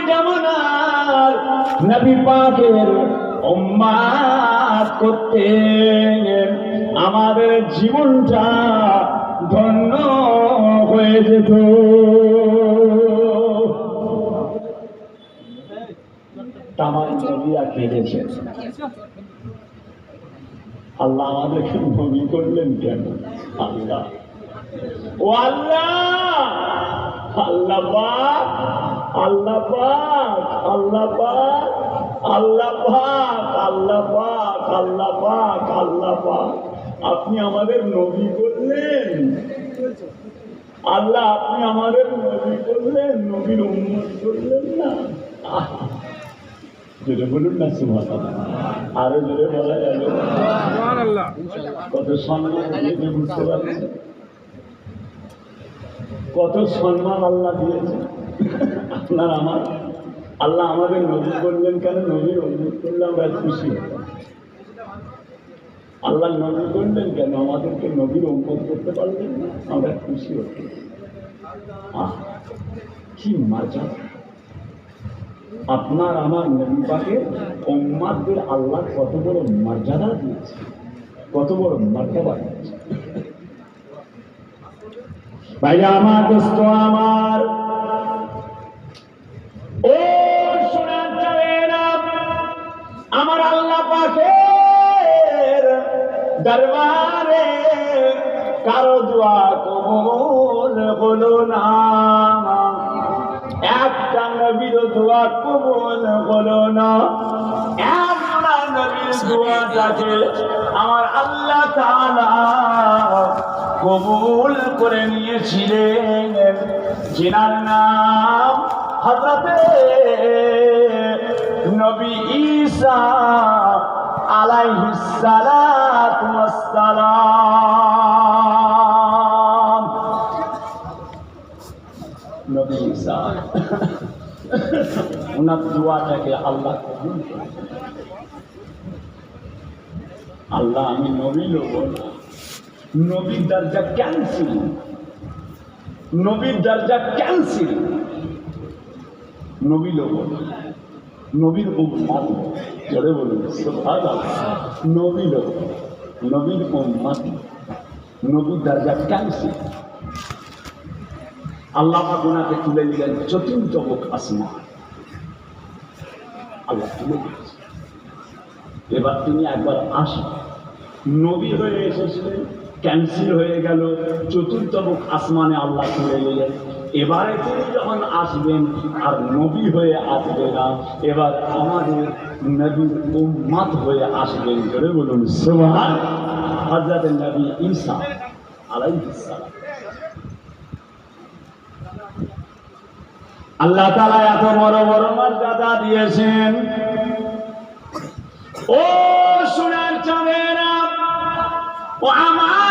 যেমন আর নবী পাকের উম্মত করতে আমাদের জীবনটা ধন্য হয়ে যেত। তামাম নবীরা কেঁদেছেন, আল্লাহ আমাদেরকে নবী করলেন কেন? আল্লাহ ও আল্লাহ, আল্লাহ পাক, আল্লাহ পাক, আল্লাহ পাক, আল্লাহ পাক, আল্লাহ পাক, আল্লাহ পাক, আল্লাহ পাক, আপনি আমাদের নবী করলেন। আল্লাহ আপনি আমাদের নবী করলেন, নবীর উম্মত করলেন না। জোরে বলুন না সুবহানাল্লাহ, আরো জোরে বলা যাবে? সুবহানাল্লাহ। কত সম্মান দিয়েছে বুঝতে পারছেন? কত সম্মান আল্লাহ দিয়েছে আপনার আমার। আল্লাহ আমাদের নবী করলেন কেন? নবীর উম্মত করলে আমরা খুশি হতাম। আল্লাহ নবী করলেন কেন? আমাদেরকে নবীর উম্মত করতে পারলেন না, আমরা খুশি হতাম। কি মজা! আপনার আমার নবী পাকের উম্মতদের আল্লাহ কত বড় মর্যাদা দিয়েছে, কত বড় মর্যাদা দিয়েছে। ভাইয়া আমার, দোস্ত আমার, ও শোনার চাবেনা, আমার আল্লাহ পাকের দরবারে কারো দোয়া কবুল হলো না, একটা নবীর দোয়া কবুল হলো না। একটা নবীর দোয়াটাকে আমার আল্লাহ তাআলা কবুল করে নিয়েছিলেন, যিনার নাম হযরতে নবী ঈসা আলাইহিস সালাতু ওয়াস সালাম। নবী ঈসা ওনার দোয়াটাকে আল্লাহ কবুল করে। আল্লাহ আমি নবী লোক না, নবীর দরজা ক্যান্সেল, নবীর দরজা ক্যান্সেল। নবী লোক না, নবীর উম্মত। জোরে বলুন সুবহানাল্লাহ। নবী লোক, নবীর উম্মত, নবীর দরজা ক্যান্সেল। আল্লাহ গুনাহকে তুলে নিলেন চতুর্দশ আসমান, আল্লাহ তুলে দিয়েছে। এবার তিনি একবার আসেন, নবী হয়ে এসেছিলেন, ক্যান্সেল হয়ে গেল, চতুর্দশ আসমানে আল্লাহ তুলে নিলেন। এবারে তিনি যখন আসবেন আর নবী হয়ে আসবে না, এবার আমাদের নবীর উম্মত হয়ে আসবেন। করে বলুন সুবহানাল্লাহ। হযরত নবী ঈসা আলাইহিস সালাম। আল্লাহ তাআলা এত বড় বড় মর্যাদা দিয়েছেন। ও সোনার চাঁদেরা, ও আমার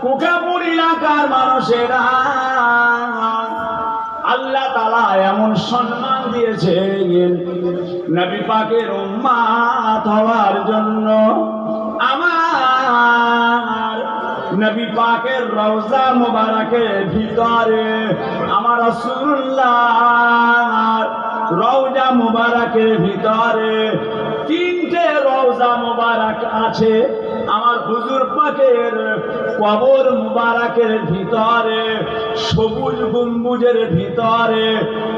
কুকাপুর এলাকার মানুষেরা, আল্লাহ তাআলা এমন সম্মান দিয়েছেন নবী পাকের উম্মত হওয়ার জন্য। আমার নবী পাকের রওজা মুবারকের ভিতরে, আমার রাসূলুল্লাহ রওজা মুবারকের ভিতরে তিনটে রওজা মুবারক আছে। আমার হুজুর পাকের কবর মুবারকের ভিতরে, সবুজ গম্বুজের ভিতরে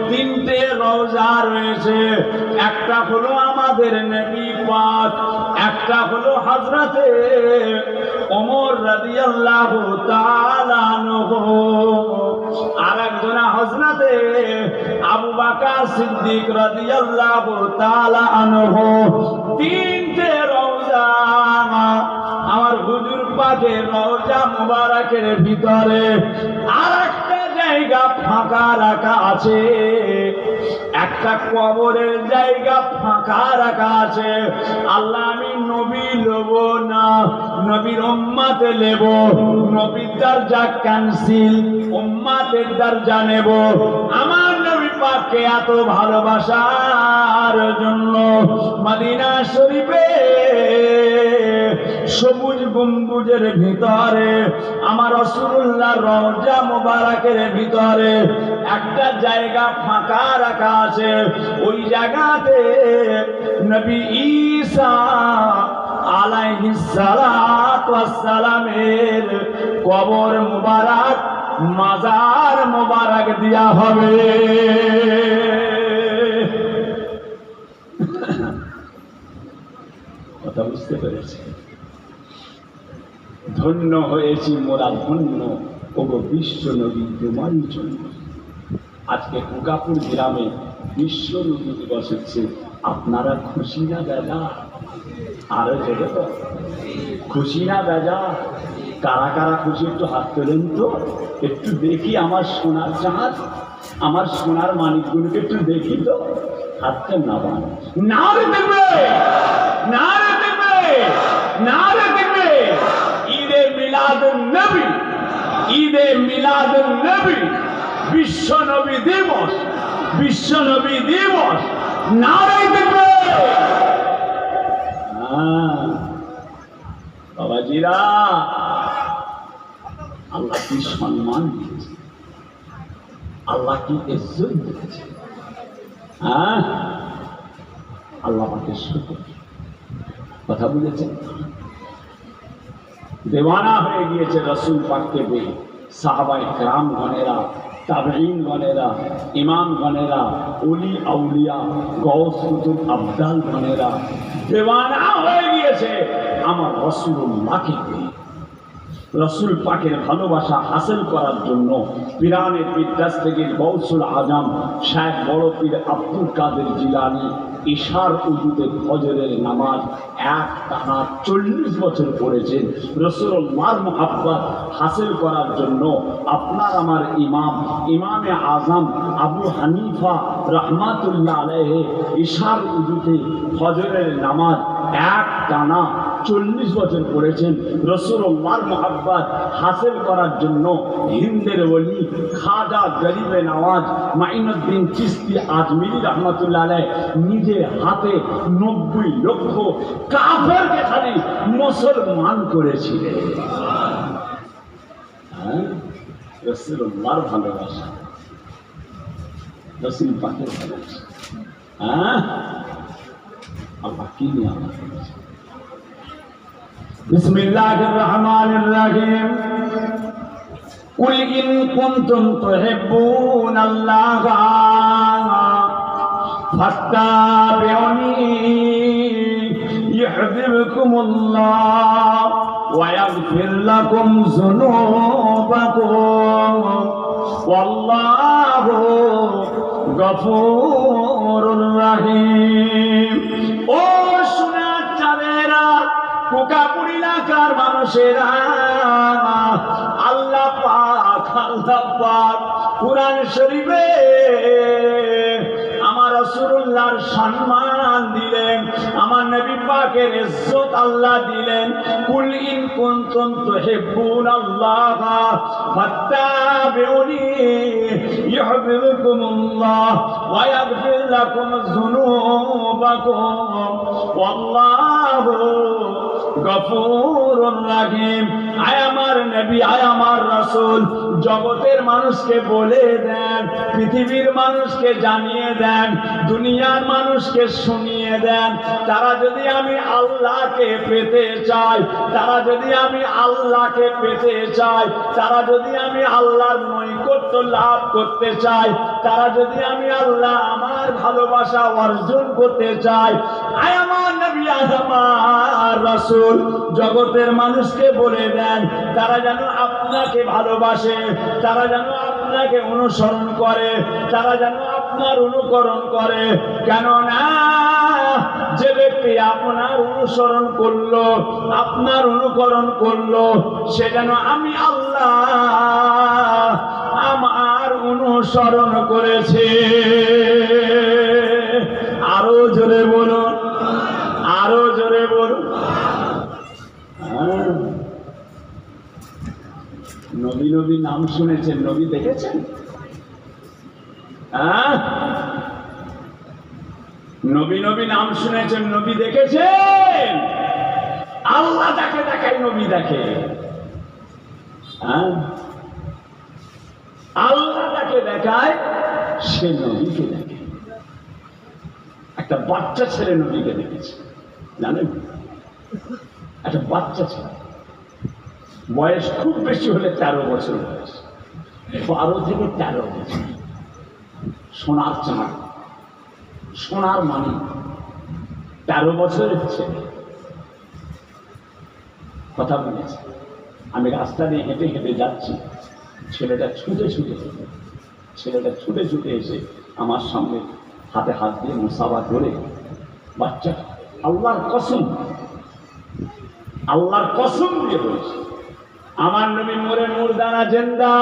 তিনটে রওজা রয়েছে। একটা হলো আমাদের নবী পাক, একটা হলো হযরতে ওমর রাদিয়াল্লাহু তাআলা আনহু, আরেকজন হযরতে আবু বকর সিদ্দিক রাদিয়াল্লাহু তাআলা আনহু। তিনটে রওজা আমার হুজুর পাকের রওজা মুবারকের ভিতরে। আরেকটা জায়গা ফাঁকা রাখা আছে, একটা কবরের জায়গা ফাঁকা রাখা আছে। আল্লাহ আমি নবী লব না, নবীর উম্মত নেব। নবীর দরজা ক্যান্সেল, উম্মতের দরজা নেব। আমার নবী পাককে এত ভালোবাসার জন্য মদিনা শরীফে সবুজ গম্বুজের ভিতরে আমার রাসূলুল্লাহ রওজা মোবারকের ভিতরে একটা জায়গা ফাঁকা রাখা আছে। ওই জায়গাতে নবী ঈসা আলাইহিস সালাতু ওয়াস সালামের কবর মুবারক মাজার মুবারক দেয়া হবে। কথা বুঝতে পেরেছি? ধন্য হয়েছি মোরা ধন্য ওগো বিশ্ব নবী তোমারই জন্য। আজকে কুকাপুর গ্রামে বিশ্ব নবী দিবস হচ্ছে, আপনারা খুশি না বেজা? আরো জোরে তো খুশি না বেজা? কারা কারা খুশি একটু হাত তোলেন তো, একটু দেখি আমার সোনার জাহাজ, আমার সোনার মানিকগুলোকে একটু দেখি তো। হাতটা না বান না রে দেখবে, না রে দেখবে, না রে দেখবে। ঈদে মিলাদুন নবী, ঈদে মিলাদুন নবী, বিশ্ব নবী দিবস, বিশ্ব নবী দিবস, নারে দেখবে। বাবাজিরা, আল্লাহ কি সম্মান দিয়েছে, আল্লাহ কি ইজ্জত দিয়েছে। আল্লাহ পাকের শুকর। কথা বুঝেছেন? দেওয়ানা হয়ে গিয়েছে রাসূল পাককে পেয়ে সাহাবায়ে কেরাম গণেরা, তাবেঈন গণেরা, ইমাম গণেরা, ওলি আউলিয়া, গৌস কুতুব আবদাল গণেরা দেওয়ানা হয়ে গিয়েছে আমার রাসূলুল্লাহকে পেয়ে। রাসূল পাকের ভালোবাসা হাসিল করার জন্য পিরানের পীরদাস থেকে গৌসুল আজম শায়েখ বড় পীর আব্দুল কাদের জিলানী ইশার উজুতে ফজরের নামাজ এক টানা 40 বছর পড়েছেন। রাসূলুল্লাহর মুহাব্বত হাসিল করার জন্য আপনার আমার ইমাম ইমামে আজম আবু হানিফা রাহমাতুল্লাহ আলাইহি ইশার উজুতে ফজরের নামাজ এক টানা 40 বছর পড়েছেন। রাসূলুল্লাহর মুহাব্বত হাসিল করার জন্য হিন্দের ওলি খাজা গরিবে নওয়াজ মাইনুদ্দিন চিশতি আজমিরি রাহমাতুল্লাহ আলাইহি নিজে হাতে 90 লক্ষ কাফেরকে খালি মুসলমান করেছিলেন। রাসূলুল্লাহর ভালোবাসা, রাসূল পাকের ভালোবাসা। আল্লাহ কি নিয়ামত করেছে। বিসমিল্লাহির রহমানির রহিম। কুল ইন কুনতুম তুহিব্বুনাল্লাহা ফাত্তাবিউনি ইউহিব্বুকুমুল্লাহ ওয়া ইয়াগফির লাকুম যুনুবাকুম ওয়াল্লাহু গফুরুর রহিম। ও সোনার চাঁদেরা, কুকাপুর এলাকার মানুষেরা, আল্লাহ পাক কুরআন শরীফে আমার রাসূলুল্লাহর সম্মান দিলেন, আমার নবী পাকের ইজ্জত আল্লাহ দিলেন। কুল ইন কুনতুম তুহিব্বুনাল্লাহা ফাত্তাবিউনি ইউহিব্বুকুমুল্লাহ ওয়া ইয়াগফির লাকুম যুনুবাকুম ওয়াল্লাহু গফুরুর রহিম। আয় আমার নবী, আয় আমার রাসূল, জগতের মানুষকে বলে দেন, পৃথিবীর মানুষকে জানিয়ে দেন, দুনিয়ার মানুষকে শুনিয়ে দেন, তারা যদি আমি আল্লাহকে পেতে চাই, তারা যদি আমি আল্লাহকে পেতে চাই, তারা যদি আমি আল্লাহর নৈকট্য লাভ করতে চাই, তারা যদি আমি আল্লাহ আমার ভালোবাসা অর্জন করতে চাই, আয় আমার নবী, আয় আমার রাসূল, জগতের মানুষকে বলে দেন তারা যেন আপনাকে ভালোবাসে, তারা যেন আপনাকে অনুসরণ করে, তারা যেন আপনার অনুকরণ করে। কেননা যে ব্যক্তি আপনার অনুসরণ করলো, আপনার অনুকরণ করলো, সে যেন আমি আল্লাহ আমার অনুসরণ করেছে। আরো জোরে বলুন, আরো জোরে বলুন। নবী নবী নাম শুনেছেন, নবী দেখেছেন? নবী নবী নাম শুনেছেন, নবী দেখেছেন? আল্লাহ যাকে দেখায় নবী দেখে। হ্যাঁ, আল্লাহ যাকে দেখায় সে নবীকে দেখে। একটা বাচ্চা ছেলে নবীকে দেখেছে, জানেন? একটা বাচ্চা ছেলে, বয়স খুব বেশি হলে 13 বছর বয়স, 12 থেকে 13 বছর, সোনার চাঁদ, সোনার মানি, 13 বছরের ছেলে কথা বলেছে। আমি রাস্তা দিয়ে হেঁটে হেঁটে যাচ্ছি, ছেলেটা ছুটে ছুটে এসে আমার সামনে হাতে হাত দিয়ে মুসাফা করে, বাচ্চা আল্লাহর কসম দিয়ে বলছে, আমার নবী মরে মুর্দানা জিন্দা।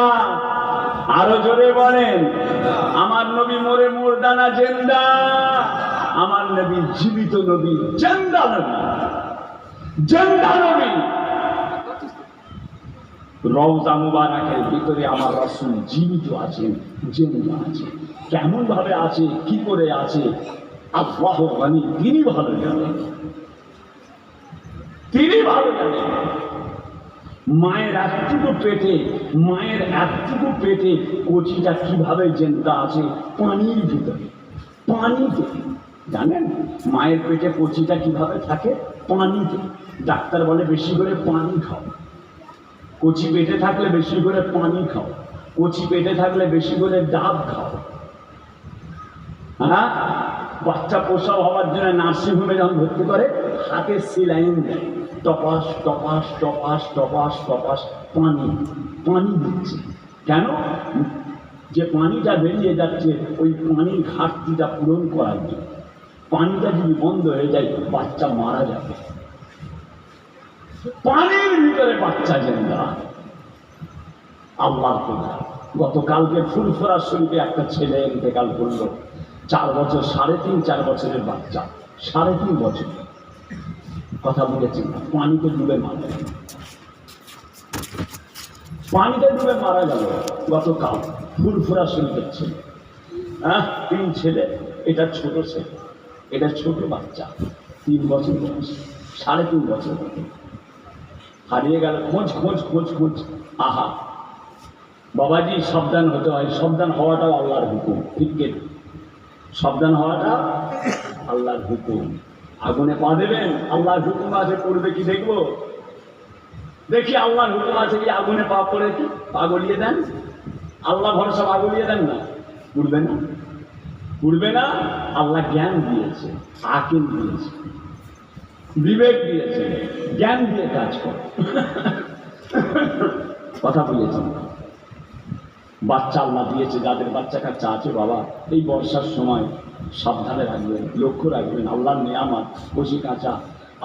আরো জোরে বলেন, আমার নবী মরে মুর্দানা জিন্দা। আমার নবী জীবিত নবী, জিন্দা নবী। রওজা মুবারাকের ভিতরে আমার রাসূল জীবিত আছেন, জিন্দা আছেন। কেমন ভাবে আছে, কি করে আছে, আল্লাহ জানি, তিনি ভালো জানেন। মায়ের একটুকু পেটে কচিটা কিভাবে জিন্দা আছে? পানির ভিতরে, পানিতে। জানেন মায়ের পেটে কচিটা কিভাবে থাকে? পানিতে। ডাক্তার বলে বেশি করে পানি খাও, কচি পেটে থাকলে বেশি করে পানি খাও, কচি পেটে থাকলে বেশি করে ডাব খাও। হ্যাঁ, বাচ্চা প্রসব হওয়ার জন্য নার্সিংহোমে যখন ভর্তি করে, হাতে সেলাইন দেয়, toppers toppers toppers toppers toppers পানি দিচ্ছে। কেন? যে পানিটা বেরিয়ে যাচ্ছে, ওই পানির ঘাটতিটা পূরণ করার জন্য। পানিটা যদি বন্ধ হয়ে যায়, বাচ্চা মারা যাবে। পানির ভিতরে বাচ্চা জিন্দা। আল্লাহর কথা। গতকালকে ফুলফুরা শরীফে একটা ছেলে ইন্তেকাল করলো, 4 বছর, 3.5-4 বছরের বাচ্চা, 3.5 বছর। কথা বলেছেন, পানিতে ডুবে মারা গেল গতকাল ফুলফুরা শরীফের ছেলে। 3 ছেলে, এটা ছোট ছেলে, এটা ছোট বাচ্চা, 3 বছর বয়স, 3.5 বছর হারিয়ে গেল। খোঁজ। আহা বাবাজি, সাবধান হতে হয়। সাবধান হওয়াটাও আল্লাহর হুকুম, ঠিক কি? সাবধান হওয়াটা আল্লাহর হুকুম। আগুনে পা দেবেন, আল্লাহর হুকুম আছে, করবে কি দেখবো? দেখি আল্লাহর হুকুম আছে কি? আগুনে পা পড়ে কি পা গলিয়ে দেন? আল্লাহ ভরসা পা গলিয়ে দেন না, উঠবে না। আল্লাহ জ্ঞান দিয়েছে, আকিল দিয়েছে, বিবেক দিয়েছে, জ্ঞান দিয়ে কাজ করে। কথা বলেছেন। বাচ্চা আল্লাহ দিয়েছে, যাদের বাচ্চা কাচ্চা আছে, বাবা এই বর্ষার সময় সাবধানে রাখবেন, লক্ষ্য রাখবেন। আল্লাহর নিয়ামত কচি কাঁচা।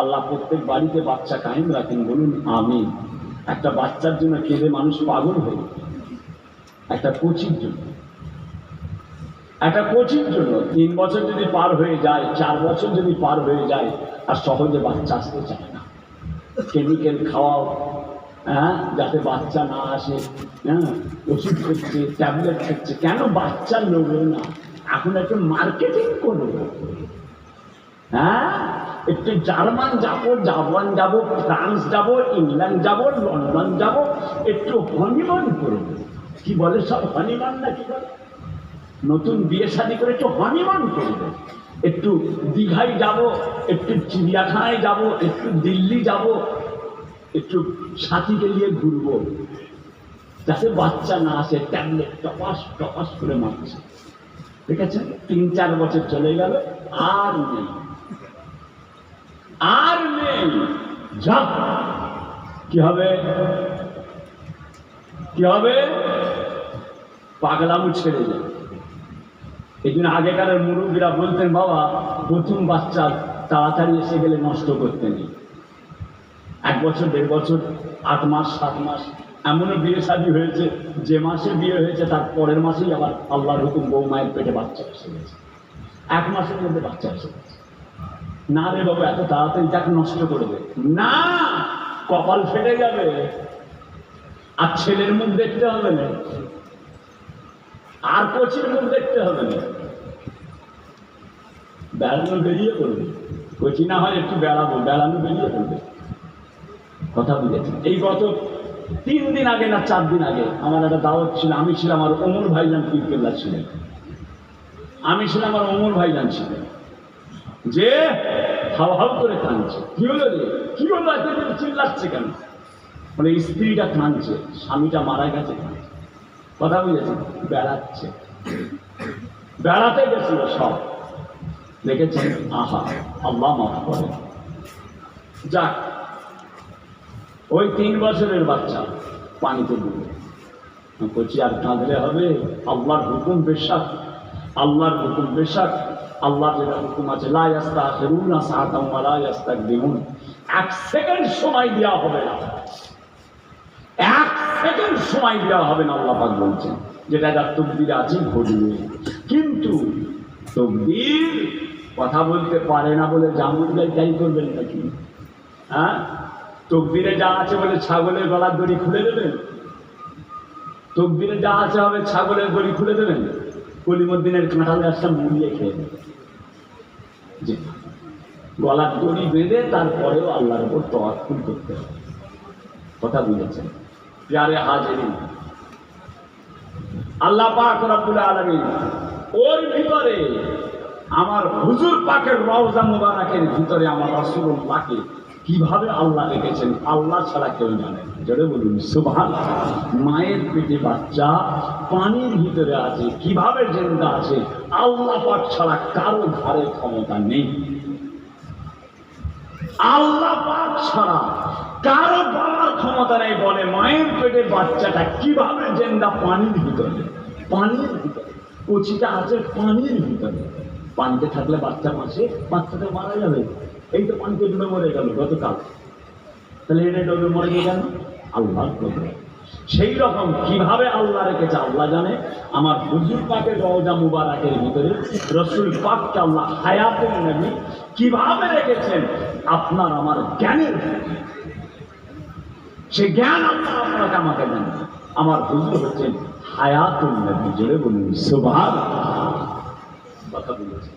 আল্লাহ প্রত্যেক বাড়িতে বাচ্চা কায়েম রাখেন, বলুন আমিন। একটা বাচ্চার জন্য কেঁদে মানুষ পাগল হয়ে যায়, একটা কচির জন্য। 3 বছর যদি পার হয়ে যায়, 4 বছর যদি পার হয়ে যায়, আর সহজে বাচ্চা আসতে চায় না। কেমিক্যাল খাওয়াও, যাতে বাচ্চা না আসে। ওষুধ খাচ্ছে, ট্যাবলেট খাচ্ছে। কেন? বাচ্চার লোভে না। এখন একটু মার্কেটিং করবো, একটু জার্মান যাবো, জাপান যাবো, ফ্রান্স যাবো, ইংল্যান্ড যাবো, লন্ডন যাবো, একটু হনিমুন করবো। কি বলে সব হনিমুন না কি বলে? নতুন বিয়ে শাদী করে একটু হনিমুন করবো, একটু দীঘায় যাব, একটু চিড়িয়াখানায় যাব, একটু দিল্লি যাব, একটু সাথীকে নিয়ে ঘুরবো, যাতে বাচ্চা না আসে। ট্যাবলেট টপাস করে মারছে। ঠিক আছে, 3-4 বছর চলে গেল, আর নেই। যাক, কি হবে? পাগলামু ছেড়ে যায়। এই জন্য আগেকার মুরব্বীরা বলতেন, বাবা প্রথম বাচ্চা তাড়াতাড়ি এসে গেলে নষ্ট করতে নেই। 1 বছর, 1.5 বছর, 8 মাস, 7 মাস, এমনও বিয়ে শাদী হয়েছে, যে মাসে বিয়ে হয়েছে তার পরের মাসেই আবার আল্লাহর হুকুম বউ মায়ের পেটে বাচ্চা এসে গেছে। 1 মাসের মধ্যে বাচ্চা এসে গেছে। না রে বাবু, এত তাড়াতাড়ি তাকে নষ্ট করবে না, কপাল ফেটে যাবে। আর ছেলের মুখ দেখতে হবে না, আর কচির মুখ দেখতে হবে না, বেড়ানো বেরিয়ে পড়বে। কচি না হয় একটু বেড়ানো বেরিয়ে পড়বে। কথা বুঝেছেন? এই গত 3 দিন আগে না 4 দিন আগে আমার একটা দাওয়াত ছিল, আমি ছিলাম আর ওমর ভাইজান পীরকেল্লা ছিলেন, আমি ছিলাম আর ওমর ভাইজান ছিলেন। যে হাও হাও করে কাঁদছে, কি হলো রে, কি হলো, এত চিল্লাচ্ছে কেন? মানে স্ত্রীটা কাঁদছে, স্বামীটা মারা গেছে কাঁদছে। কথা বুঝেছেন? বেড়াচ্ছে, বেড়াতে গেছিল সব, দেখেছেন? আহা, আল্লাহ মাফ করে। যাক, ওই 3 বছরের বাচ্চা পানিতে ডুবে, বলছি আর কাঁদলে হবে? আল্লাহর হুকুম বেশাক, আল্লাহর হুকুম বেশাক, আল্লাহ যেটা হুকুম আছে, লা ইস্তাখিরুনা সাআতাম ওয়া লা ইস্তাকদিমুন, 1 সেকেন্ড সময় দেওয়া হবে না, 1 সেকেন্ড সময় দেওয়া হবে না, আল্লাহ পাক বলছেন। যেটা যার তকদিরে আছে ঘটবে। কিন্তু তকদির কথা বলতে পারে না বলে জামুর গায়ে তাই করবেন নাকি? হ্যাঁ, তকদিরে যা আছে বলে ছাগলের গলার দড়ি খুলে দেবেন? তকদিরে যা আছে হবে ছাগলের দড়ি খুলে দেবেন? কলিমুদ্দিনের কাঁঠালে একটা মুড়িয়ে খেয়ে দেবেন। যে গলার দড়ি বেঁধে তারপরেও আল্লাহর উপর তাওয়াক্কুল করতে হবে। কথা বুঝেছেন? প্যারে হাজিরিন, আল্লাহ পাক রব্বুল আলামিন ওর ভিতরে আমার হুজুর পাকের রওজা মুবারকের ভিতরে আমার রাসূলুল্লাহকে কিভাবে আল্লাহ রেখেছেন, আল্লাহ ছাড়া কেউ জানে না। জোরে বলুন সুবহানাল্লাহ। মায়ের পেটে বাচ্চা পানির ভিতরে আছে, কিভাবে জিন্দা আছে, আল্লাহ পাক ছাড়া কারো ঘরে ক্ষমতা নেই। আল্লাহ পাক ছাড়া কারো বাবার ক্ষমতা নেই। বলে মায়ের পেটে বাচ্চাটা কিভাবে জিন্দা? পানির ভিতরে, পানির ভিতরে কচিটা আছে, পানির ভিতরে। পানিতে থাকলে বাচ্চা মাসে বাচ্চাটা মারা যাবে। এই তো পানিতে ডুবে মরে গেল গতকাল, তাহলে এটা ডুবে মরে গেল আল্লাহর প্রতি। সেই রকম কিভাবে আল্লাহ রেখেছে আল্লাহ জানে। আমার হুজুর পাকের রওজা মুবারকের ভিতরে রাসূল পাককে আল্লাহ হায়াতুন নবী কিভাবে রেখেছেন আপনার আমার জ্ঞানের, সে জ্ঞান আল্লাহ আপনাকে আমাকে দেন। আমার হুজুর হচ্ছেন হায়াতুন নবী। জোরে বলুন সুবহানাল্লাহ। কথা বলেছে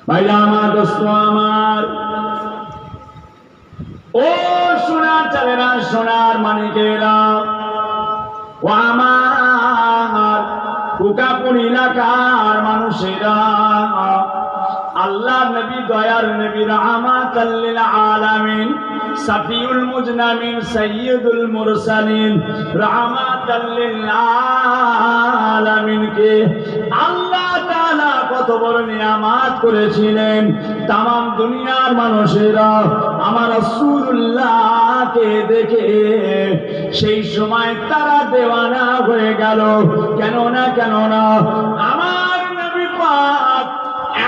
ভাইরা আমার, দোস্ত আমার, ও সোনার চাঁদেরা, সোনার মানিকেরা, ও আমার কুকাপুর এলাকার মানুষেরা, আল্লাহ নবী, দয়ার নবী, রাহমাতাল লিল আলামিন, সাফিউল মুজনামিন, সাইয়্যিদুল মুরসালিন, রাহমাতাল লিল আলামিনকে আল্লাহ তাআলা কত বড় নিয়ামত করেছিলেন। তামাম দুনিয়ার মানুষেরা আমার রাসূলুল্লাহকে দেখে সেই সময় তারা দেওয়ানা হয়ে গেল। কেন না আমার নবী পাক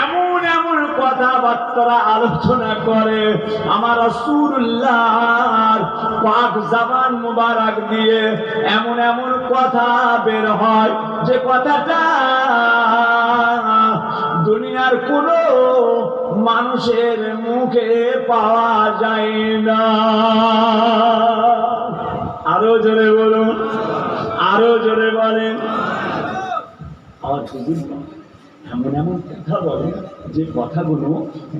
এমন এমন কথাবার্তা আলোচনা করে, আমার রাসূলুল্লাহর পাক জবান মুবারক দিয়ে এমন এমন কথা বের হয় যে কথাটা দুনিয়ার কোনো মানুষের মুখে পাওয়া যায় না। আরো জোরে বলুন, আরো জোরে বলেন। আমার হুজুর এমন এমন কথা বলে যে কথাগুলো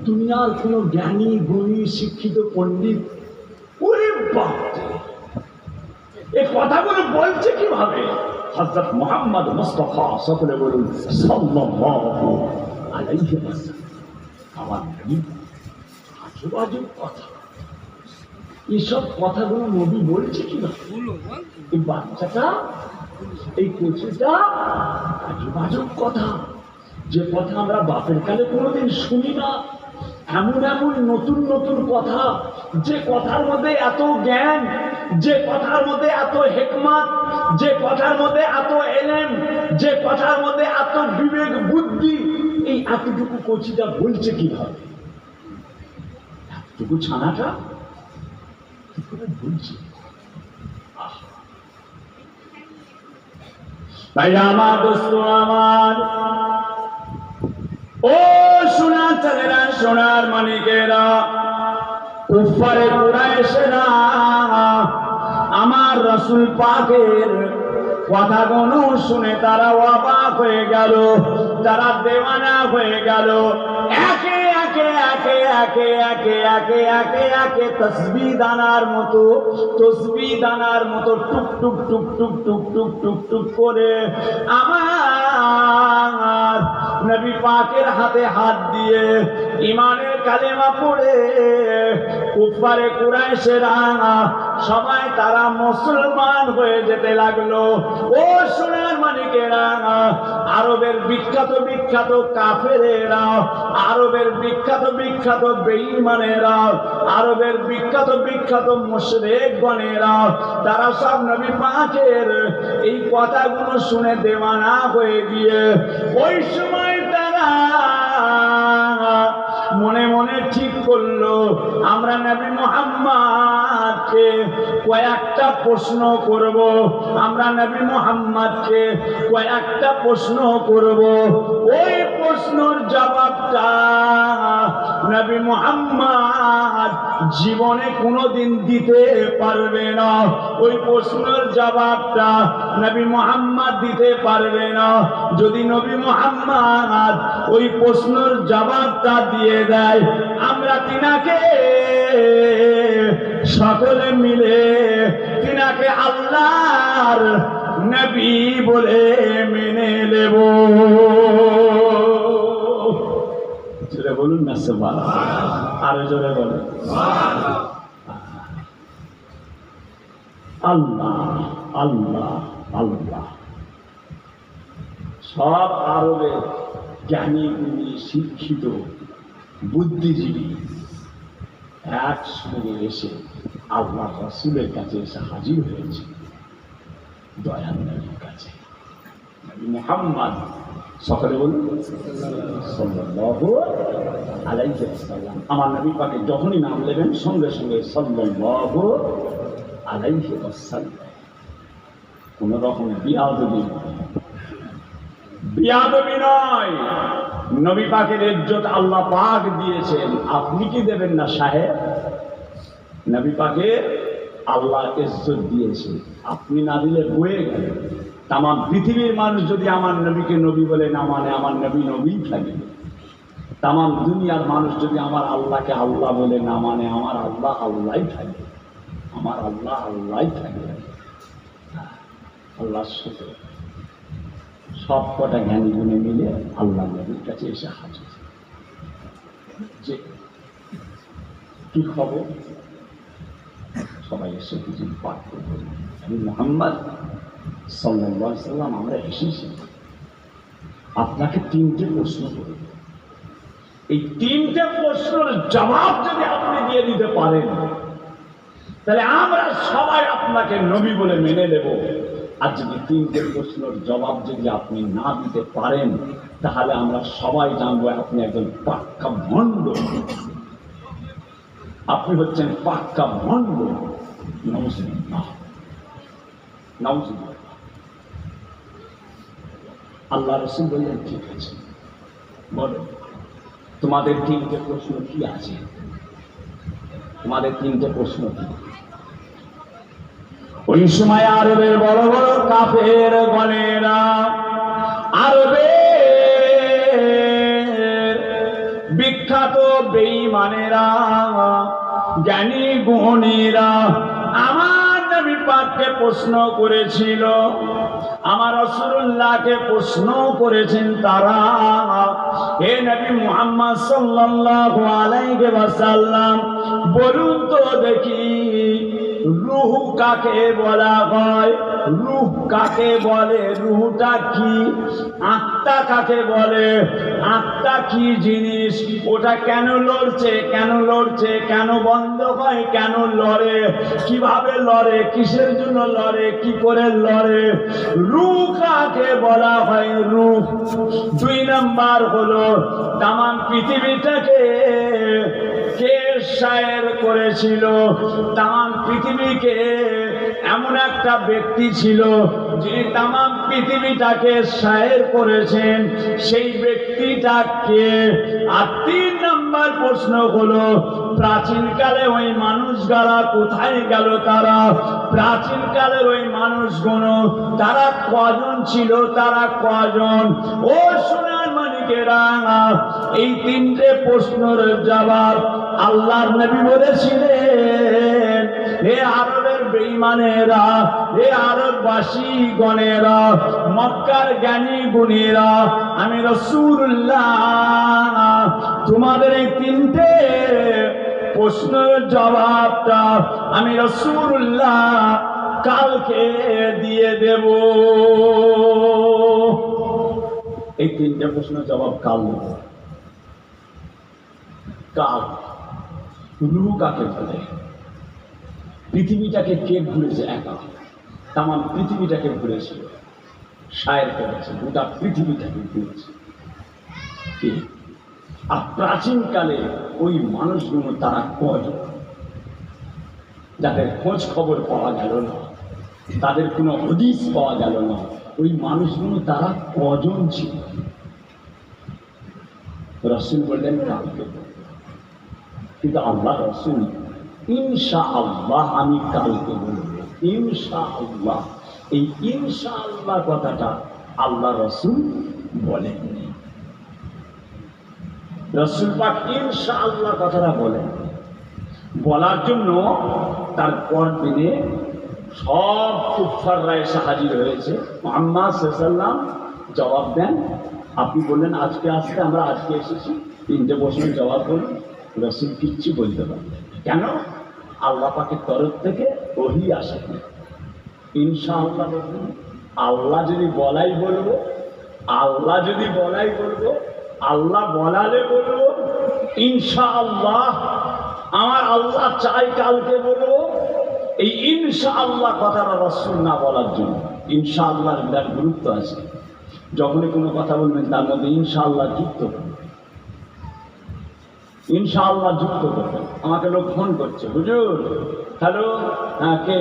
দুনিয়ার কোনো জ্ঞানী গুণী শিক্ষিত পণ্ডিত, ওরে বাপ, এই কথাগুলো বলছে কিভাবে? হযরত মুহাম্মদ মুস্তাফা সকলে বলুন সাল্লাল্লাহু আলাইহি ওয়াসাল্লাম। আমার নবী আজব আজব কথা, এইসব কথাগুলো নবী বলছে কিভাবে? এই বাচ্চাটা, এই কচুটা আজব আজব কথা, যে কথা আমরা বাপের কালে কোনোদিন শুনি না। এমন এমন নতুন নতুন কথা, যে কথার মধ্যে এত জ্ঞান, যে কথার মধ্যে এত হিকমত, যে কথার মধ্যে এত এলেম, যে কথার মধ্যে এত বিবেক বুদ্ধি, এই এতটুকু কচিটা বলছে কিভাবে? এতটুকু ছানাটা কি করে বলছে? ভাই আমার, দোস্ত আমার, ও সোনার চাঁদেরা, সোনার মানিকেরা, কুফারে কুরাইশেরা আমার রাসূল পাকের কথাগুলো শুনে তারা অবাক হয়ে গেল, তারা দেওয়ানা হয়ে গেল। একে একে একে একে একে একে একে একে তসবিহ দানার মতো টুক টুক টুক টুক টুক টুক টুক টুক করে আমার নবী পাকের হাতে হাত দিয়ে ঈমানের কালেমা পড়ে কুফারে কুরাইশেরা সবাই তারা মুসলমান হয়ে যেতে লাগলো। ও সোনার মানিকেরা, আরবের বিখ্যাত বিখ্যাত কাফেরেরা, আরবের বিখ্যাত বিখ্যাত বেঈমানেরা, আরবের বিখ্যাত বিখ্যাত মুশরিকগণেরা, তারা সব নবী পাকের এই কথাগুলো শুনে দেওয়ানা হয়ে গিয়ে ওই সময় তারা মনে মনে ঠিক করলো, আমরা নবী মুহাম্মদকে কয়েকটা প্রশ্ন করব, আমরা নবী মুহাম্মদকে কয়েকটা প্রশ্ন করব। ওই প্রশ্নের জবাবটা নবী মুহাম্মদ জীবনে কোনোদিন দিতে পারবে না। ওই প্রশ্নের জবাবটা নবী মুহাম্মদ দিতে পারবে না। যদি নবী মুহাম্মদ ওই প্রশ্নের জবাবটা দিয়ে দেয়, আমরা তিনাকে সকলে মিলে তিনাকে আল্লাহর নবী বলে মেনে নেব। জোরে বলুন না সুবহানাল্লাহ, আরো জোরে বলুন আল্লাহ আল্লাহ আল্লাহ। সব আরবের জ্ঞানী গুণী শিক্ষিত বুদ্ধিজীবী একসঙ্গে এসে আল্লাহ রাসূলের কাছে এসে হাজির হয়েছে, দয়াল নবীর কাছে। নবী মুহাম্মদ সকলে বলুন সাল্লাল্লাহু আলাইহি ওয়াসাল্লাম। আমার নবী পাকে যখনই নাম নেবেন সঙ্গে সঙ্গে সাল্লাল্লাহু আলাইহি ওয়াসাল্লাম। কোন রকম বিয়াদবি নয়। নবী পাকের ইজ্জত আল্লাহ পাক দিয়েছেন, আপনি কি দেবেন না সাহেব? নবী পাকের আল্লাহ ইজ্জত দিয়েছে, আপনি না দিলে বয়ে গেল। তাম পৃথিবীর মানুষ যদি আমার নবীকে নবী বলে না মানে, আমার নবী নবীই থাকবে। তাম দুনিয়ার মানুষ যদি আমার আল্লাহকে আল্লাহ বলে না মানে, আমার আল্লাহ আল্লাহই থাকবে, আমার আল্লাহ আল্লাহই থাকবে। আল্লাহর সাথে সব কটা জ্ঞানী গুণে মিলে আল্লাহ নবীর কাছে এসে হাজির। যে কি খবর? সবাই এসে কিছু পাঠ করবো, আমি মুহাম্মদ সাল্লাল্লাহু আলাইহি ওয়াসাল্লাম আমরা এসেছি আপনাকে তিনটে প্রশ্ন করব। এই তিনটে প্রশ্নের জবাব যদি আপনি দিয়ে দিতে পারেন, তাহলে আমরা সবাই আপনাকে নবী বলে মেনে নেব। আর যদি তিনটে প্রশ্নের জবাব যদি আপনি না দিতে পারেন, তাহলে আমরা সবাই জানবো আপনি একজন পাক্কা ভণ্ড, আপনি হচ্ছেন পাক্কা ভণ্ড। নাউজুবিল্লাহ নাউজুবিল্লাহ। আল্লাহ রাসূল বললেন, ঠিক আছে বলো তোমাদের তিনটে প্রশ্ন কি আছে, তোমাদের তিনটে প্রশ্ন কি? ওই সময় আরবের বড় বড় কাফের গণেরা, আরবের বিখ্যাত বেঈমানেরা, জ্ঞানী গুণীরা আমার নবী পাককে প্রশ্ন করেছিল, আমার রাসূলুল্লাহকে প্রশ্ন করেছেন তারা, হে নবী মুহাম্মদ সাল্লাল্লাহু আলাইহি ওয়াসাল্লাম বলুন তো দেখি, রূহ কাকে বলা হয়? রূহ কাকে বলে? রূহটা কি? আত্মা কাকে বলে? আত্মা কি জিনিস? ওটা কেন লড়ছে, কেন লড়ছে, কেন বন্ধ হয়, কেন লড়ে, কিভাবে লড়ে, কিসের জন্য লড়ে, কি করে লড়ে? রূহ কাকে বলা হয়? রূহ। দুই নাম্বার হলো তাম পৃথিবীটাকে কে শায়ের করেছিল? তাম পৃথিবীকে এমন একটা ব্যক্তি ছিল যিনি তাম পৃথিবীটাকে শায়ের করেছেন, সেই ব্যক্তিটা কে? আর তিন নম্বর প্রশ্ন হলো প্রাচীনকালে ওই মানুষগুলা কোথায় গেল? তারা প্রাচীনকালের ওই মানুষগুলো তারা কজন ছিল? তারা কজন? ও সোনার মানিক মালিকেরা, এই তিনটে প্রশ্নের জবাব আল্লাহর নবী বলেছিলেন, হে আরবের বেঈমানেরা, হে আরববাসী গণেরা, মক্কার জ্ঞানী গুণীরা, আমি রাসূলুল্লাহ তোমাদের এই তিনটে প্রশ্নের জবাবটা আমি রাসূলুল্লাহ কালকে দিয়ে দেব। এই তিনটে প্রশ্নের জবাব কাল দেব। কাল রূহ কাকে বলে? পৃথিবীটাকে কে ঘুরেছে? একা তাম পৃথিবীটাকে ঘুরেছে, শায়ের করেছে, গোটা পৃথিবীটাকে ঘুরেছে। আর প্রাচীনকালে ওই মানুষগুলো তারা কজন, যাদের খোঁজ খবর পাওয়া গেল না, তাদের কোনো হদিস পাওয়া গেল না, ওই মানুষগুলো তারা কজন ছিল? রাসূল বললেন কালকে। কিন্তু আল্লাহ রাসূল ইনশাআল্লাহ আমি কালকে বলব, ইনশাআল্লাহ। এই ইনশাআল্লাহ কথাটা আল্লাহ রাসূল বলেননি। রাসূল পাক ইনশাআল্লাহ কথাটা বলেন, বলার জন্য তার পরদিনে সব কুফাররা এসে হাজির হয়েছে। মুহাম্মদ সাল্লাল্লাহু আলাইহি ওয়াসাল্লাম জবাব দেন, আপনি বললেন আজকে আসতে, আমরা আজকে এসেছি, তিনটে প্রশ্নের জবাব বলুন। রাসূল কিচ্ছু বলতে পারলেন। কেন? আল্লাহ পাকের তরফ থেকে ওহী আসেনি। ইনশাআল্লাহ বলুন, আল্লাহ যদি বলাই বলবো, আল্লাহ যদি বলাই বলবো, আল্লাহ বলালে বলবো ইনশাআল্লাহ, আমার আল্লাহ চাই কালকে বলবো। এই ইনশাআল্লাহ কথাটা রাসূল না বলার জন্য। ইনশাআল্লাহর বিরাট গুরুত্ব আছে। যখনই কোনো কথা বলবেন তার মধ্যে ইনশাআল্লাহ যুক্ত করবেন, ইনশাআল্লাহ যুক্ত করবেন। আমাকে লোক ফোন করছে, হুজুর, হ্যালো, হ্যাঁ কে?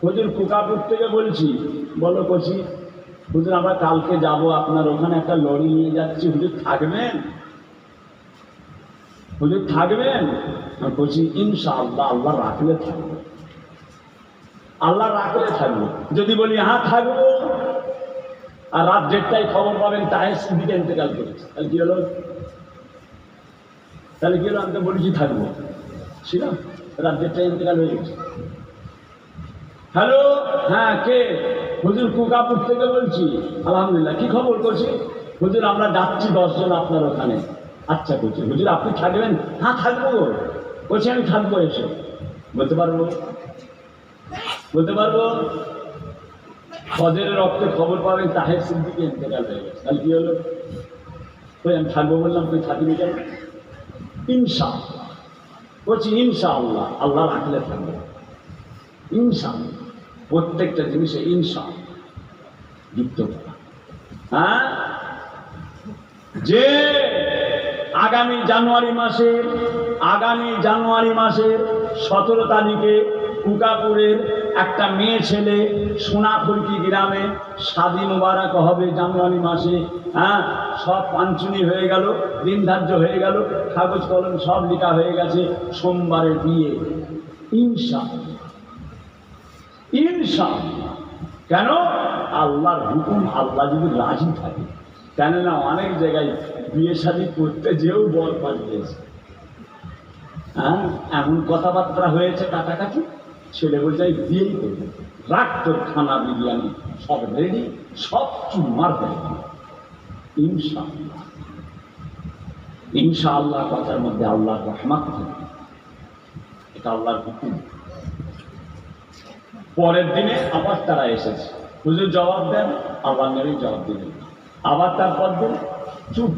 হুজুর কুকাপুর থেকে বলছি। বলো করছি, হুজুর আমরা কালকে যাব, আপনার ওখানে একটা লরি নিয়ে যাচ্ছি, হুজুর থাকবেন? হুজুর থাকবেন? আমি বলছি ইনশাআল্লাহ, আল্লাহ রাখলে থাকবো, আল্লাহ রাখলে থাকবো। যদি বলি হ্যাঁ থাকবো, আর রাত 1:30টায় খবর পাবেন তাহের সিদ্দিক ইন্তেকাল করেছে, তাহলে কি হলো? তাহলে কি হলো? আমি তো বলেছি থাকবো, ছিলাম, রাত 1:30টায় ইন্তেকাল হয়ে গেছে। হ্যালো, হ্যাঁ কে? হুজুর কুকাপুর থেকে বলছি। আলহামদুলিল্লাহ, কি খবর করছি? হুজুর আমরা যাচ্ছি 10 জন আপনার ওখানে। আচ্ছা করছি। হুজুর আপনি থাকবেন? হ্যাঁ থাকবো। বলছি আমি থাকবো, এসে বলতে পারবো, বলতে পারবো। ফজরের রক্তে খবর পাবেন তাহের সিদ্দিক ইন্তেকাল হয়ে গেছে, তাহলে কি হলো? ওই আমি থাকবো বললাম, তুই থাকিনি কেন? ইনশাআল্লাহ বলছি, ইনশাআল্লাহ, আল্লাহ রাখলে থাকবে, ইনশাআল্লাহ। প্রত্যেকটা জিনিসে ইনশাআল্লাহ যুক্ত করা। হ্যাঁ, যে আগামী জানুয়ারি মাসের 17 তারিখে কুকাপুরের একটা মেয়ে ছেলে সোনাফুলকি গ্রামে শাদী মোবারক হবে জানুয়ারি মাসে। হ্যাঁ, সব পাঞ্চুনি হয়ে গেল, দিন ধার্য হয়ে গেল, কাগজ কলম সব লেখা হয়ে গেছে, সোমবারে বিয়ে। ইনশাআল্লাহ, ইনশাআল্লাহ। কেন? আল্লাহর হুকুম, আল্লাহ যদি রাজি থাকে। কেননা অনেক জায়গায় বিয়ে শাদী করতে যেও বল পাঠিয়েছে, হ্যাঁ, এমন কথাবার্তা হয়েছে, কাটাকাটি, ছেলে বলছে বিয়েই করবে, রাখ তোর খানা বিরিয়ানি সব রেডি, সব চুমার দেয়। ইনশাআল্লাহ, ইনশাআল্লাহ কথার মধ্যে আল্লাহর রহমত থাকে, এটা আল্লাহর হুকুম। পরের দিনে আবার তারা এসেছে, হুজুর জবাব দেন, আবার নবী জবাব দিলেন। আবার তারপর দিন চুপ,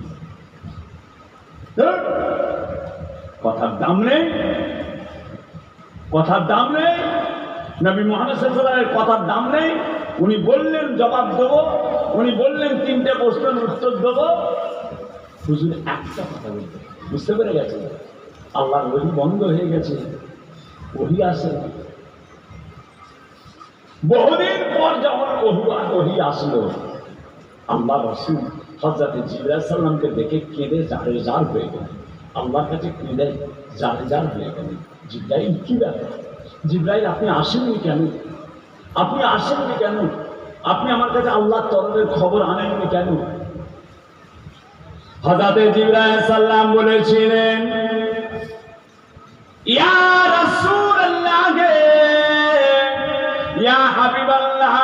কথার দাম নেই, কথার দাম নেই। নবী মুহাম্মদ সাল্লাল্লাহু আলাইহি ওয়াসাল্লামের কথার দাম নেই। উনি বললেন জবাব দেবো, উনি বললেন 3টে প্রশ্নের উত্তর দেবো। হুজুর একটা কথা বলতে, বুঝতে পেরে গেছে আল্লাহর ওহী বন্ধ হয়ে গেছে, ওহী আসে। বহুদিন পর যখন ওহী আসলো, আল্লাহ রাসূল হযরত জিবরাইল সাল্লামকে দেখে কেঁদে জার হয়ে গেলেন, আল্লাহর কাছে কেঁদে জার হয়ে গেলেন। জিবরাইল কি ব্যাপার? জিবরাইল আপনি আসেননি কেন? আপনি আসেননি কেন? আপনি আমার কাছে আল্লাহর তরফের খবর আনেননি কেন? হযরত জিবরাইল সাল্লাম বলেছিলেন, ইয়া রাসূলুল্লাহ, ইয়া হাবিবাল্লাহ,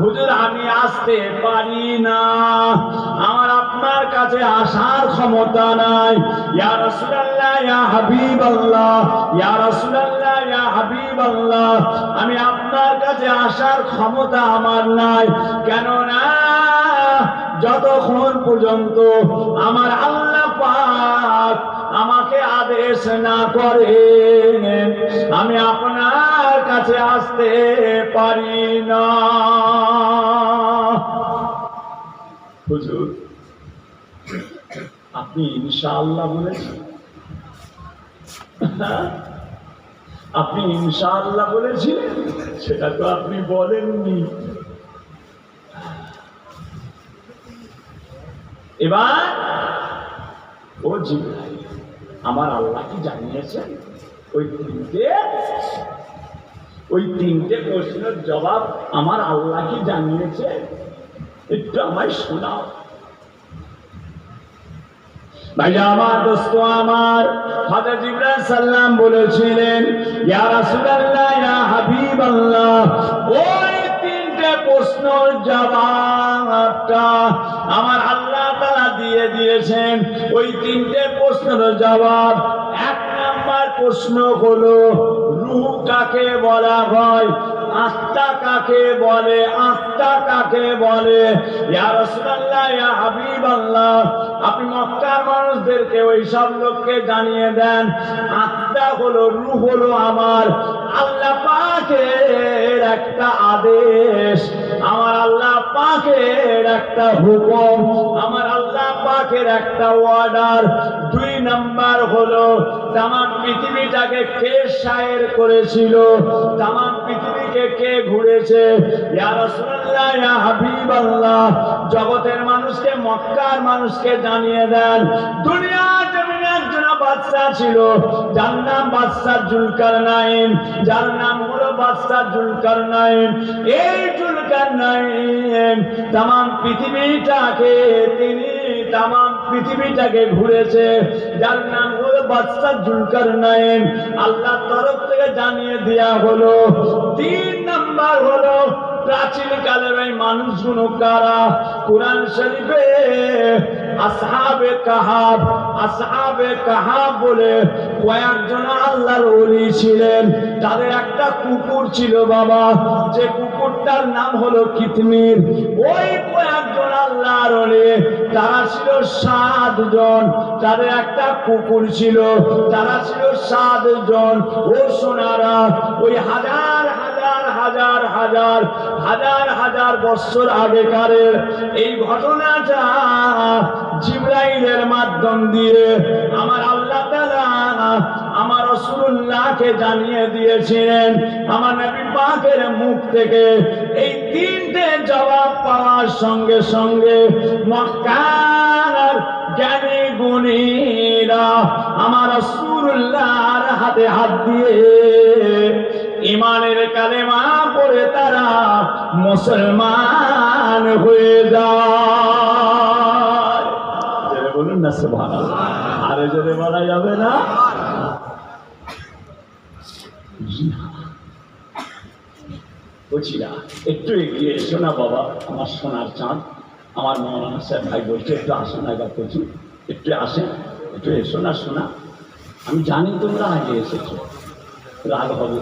হুজুর আমি আসতে পারি না, আমার আপনার কাছে আসার ক্ষমতা নাই। ইয়া রাসূলুল্লাহ, ইয়া হাবিবাল্লাহ, ইয়া রাসূলুল্লাহ, ইয়া হাবিবাল্লাহ, আমি আপনার কাছে আসার ক্ষমতা আমার নাই। কেন না? যতক্ষণ পর্যন্ত আমার আল্লাহ পাক আমাকে আদেশ না করে আমি আপনার কাছে আসতে পারি না। হুজুর আপনি ইনশাআল্লাহ বলেছেন, আপনি ইনশাআল্লাহ বলেছিলেন, সেটা তো আপনি বলেননি। এবার ও জিবরাইল, আমার আল্লাহ কি জানিয়েছেন ওই তিনটে প্রশ্নের জবাব আমার আল্লাহ কি জানিয়েছে? একটু আমায় শোনাও। ভাইয়া আমার, দোস্ত আমার, হযরত জিবরাইল সাল্লাম বলেছিলেন, ইয়া রাসূলুল্লাহ, ইয়া হাবিবাল্লাহ, ওই তিনটে প্রশ্নের জবাবটা আমার আল্লাহ তাআলা দিয়ে দিয়েছেন। ওই তিনটে প্রশ্নের জবাব, এক নাম্বার প্রশ্ন হলো রূহ কাকে বলা হয়, আত্মা কাকে বলে, আত্মা কাকে বলে। ইয়া রাসূলুল্লাহ, ইয়া হাবিবাল্লাহ, আপনি মক্কার মানুষদেরকে ওই সব লোককে জানিয়ে দেন, আত্মা হলো, রূহ হলো আমার আল্লাহ পাকের একটা আদেশ, আমার আল্লাহ পাকের একটা হুকুম, আমার আল্লাহ পাকের একটা অর্ডার। দুই নাম্বার হলো তাম পৃথিবীটাকে কে শায়ের করেছিল, তাম পৃথিবীকে কে ঘুরেছে। ইয়া রাসূলুল্লাহ, ইয়া হাবিবাল্লাহ, জগতের মানুষকে, মক্কার মানুষকে জানিয়ে দেন, দুনিয়া জমিনে একজন বাদশা ছিল, যার নাম বাদশা জুলকারনাইন, যার নাম হলো বাদশা জুলকারনাইন। এই জুলকারনাইন তাম পৃথিবীটাকে, তিনি তাম পৃথিবীটাকে ঘুরেছে, যার নাম হলো বাদশা জুলকারনাইন। আল্লাহর তরফ থেকে জানিয়ে দেয়া হলো। তিন নাম্বার হলো প্রাচীন কালের এই মানুষগুলো কারা? কুরআন শরীফে আসহাবে কাহাব, আসহাবে কাহাব বলে কয়েকজন আল্লাহর ওলি ছিলেন। তাদের একটা কুকুর ছিল বাবা, যে কুকুরটার নাম হলো কিতমির। ওই কয়েকজন আল্লাহর ওলি, তারা ছিল 7 জন, তাদের একটা কুকুর ছিল, তারা ছিল 7 জন। ও সোনারা, ওই হাজার হাজার হাজার হাজার হাজার হাজার বছর আগেকারের এই ঘটনাটা জিবরাইলের মাধ্যম দিয়ে আমার আল্লাহ তাআলা আমার রাসূলুল্লাহকে জানিয়ে দিয়েছিলেন। আমার নবী পাকের মুখ থেকে এই তিনটে জবাব পাওয়ার সঙ্গে সঙ্গে মক্কার জ্ঞানী গুণীরা আমার রাসূলুল্লাহর হাতে হাত দিয়ে ইমানের কালেমা পড়ে তারা মুসলমান হয়ে যায়। বলুন না সুবহানাল্লাহ, আরে জোরে বলা যাবে না? বলছিলা একটু এগিয়ে এসো না বাবা, আমার সোনার চাঁদ, আমার মৌলানা সাহেব ভাই বলছে একটু আসো না গা, প্রচুর একটু আসেন, একটু এসো না শোনা। আমি জানি তোমরা আগে এসেছো, রাগ হবে,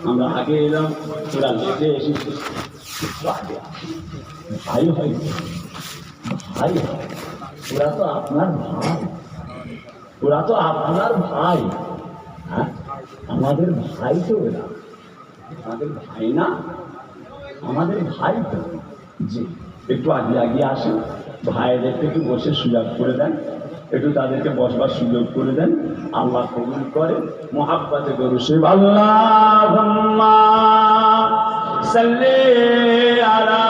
আমরা আগে এলাম, তোরা লেটে এসেছিস, ভাই হয়, ভাই হয়, ওরা তো আপনার ভাই, ওরা তো আপনার ভাই। হ্যাঁ, আমাদের ভাই তো ওরা, আমাদের ভাই না, আমাদের ভাই তো। জি, একটু আগে আগে আসেন, ভাইদেরকে একটু বসে সুযোগ করে দেন, একটু তাদেরকে বসবার সুযোগ করে দেন। আল্লাহ কবুল করে। মুহাব্বতে দরুদ শরীফ আল্লাহুম্মা সাল্লি আলা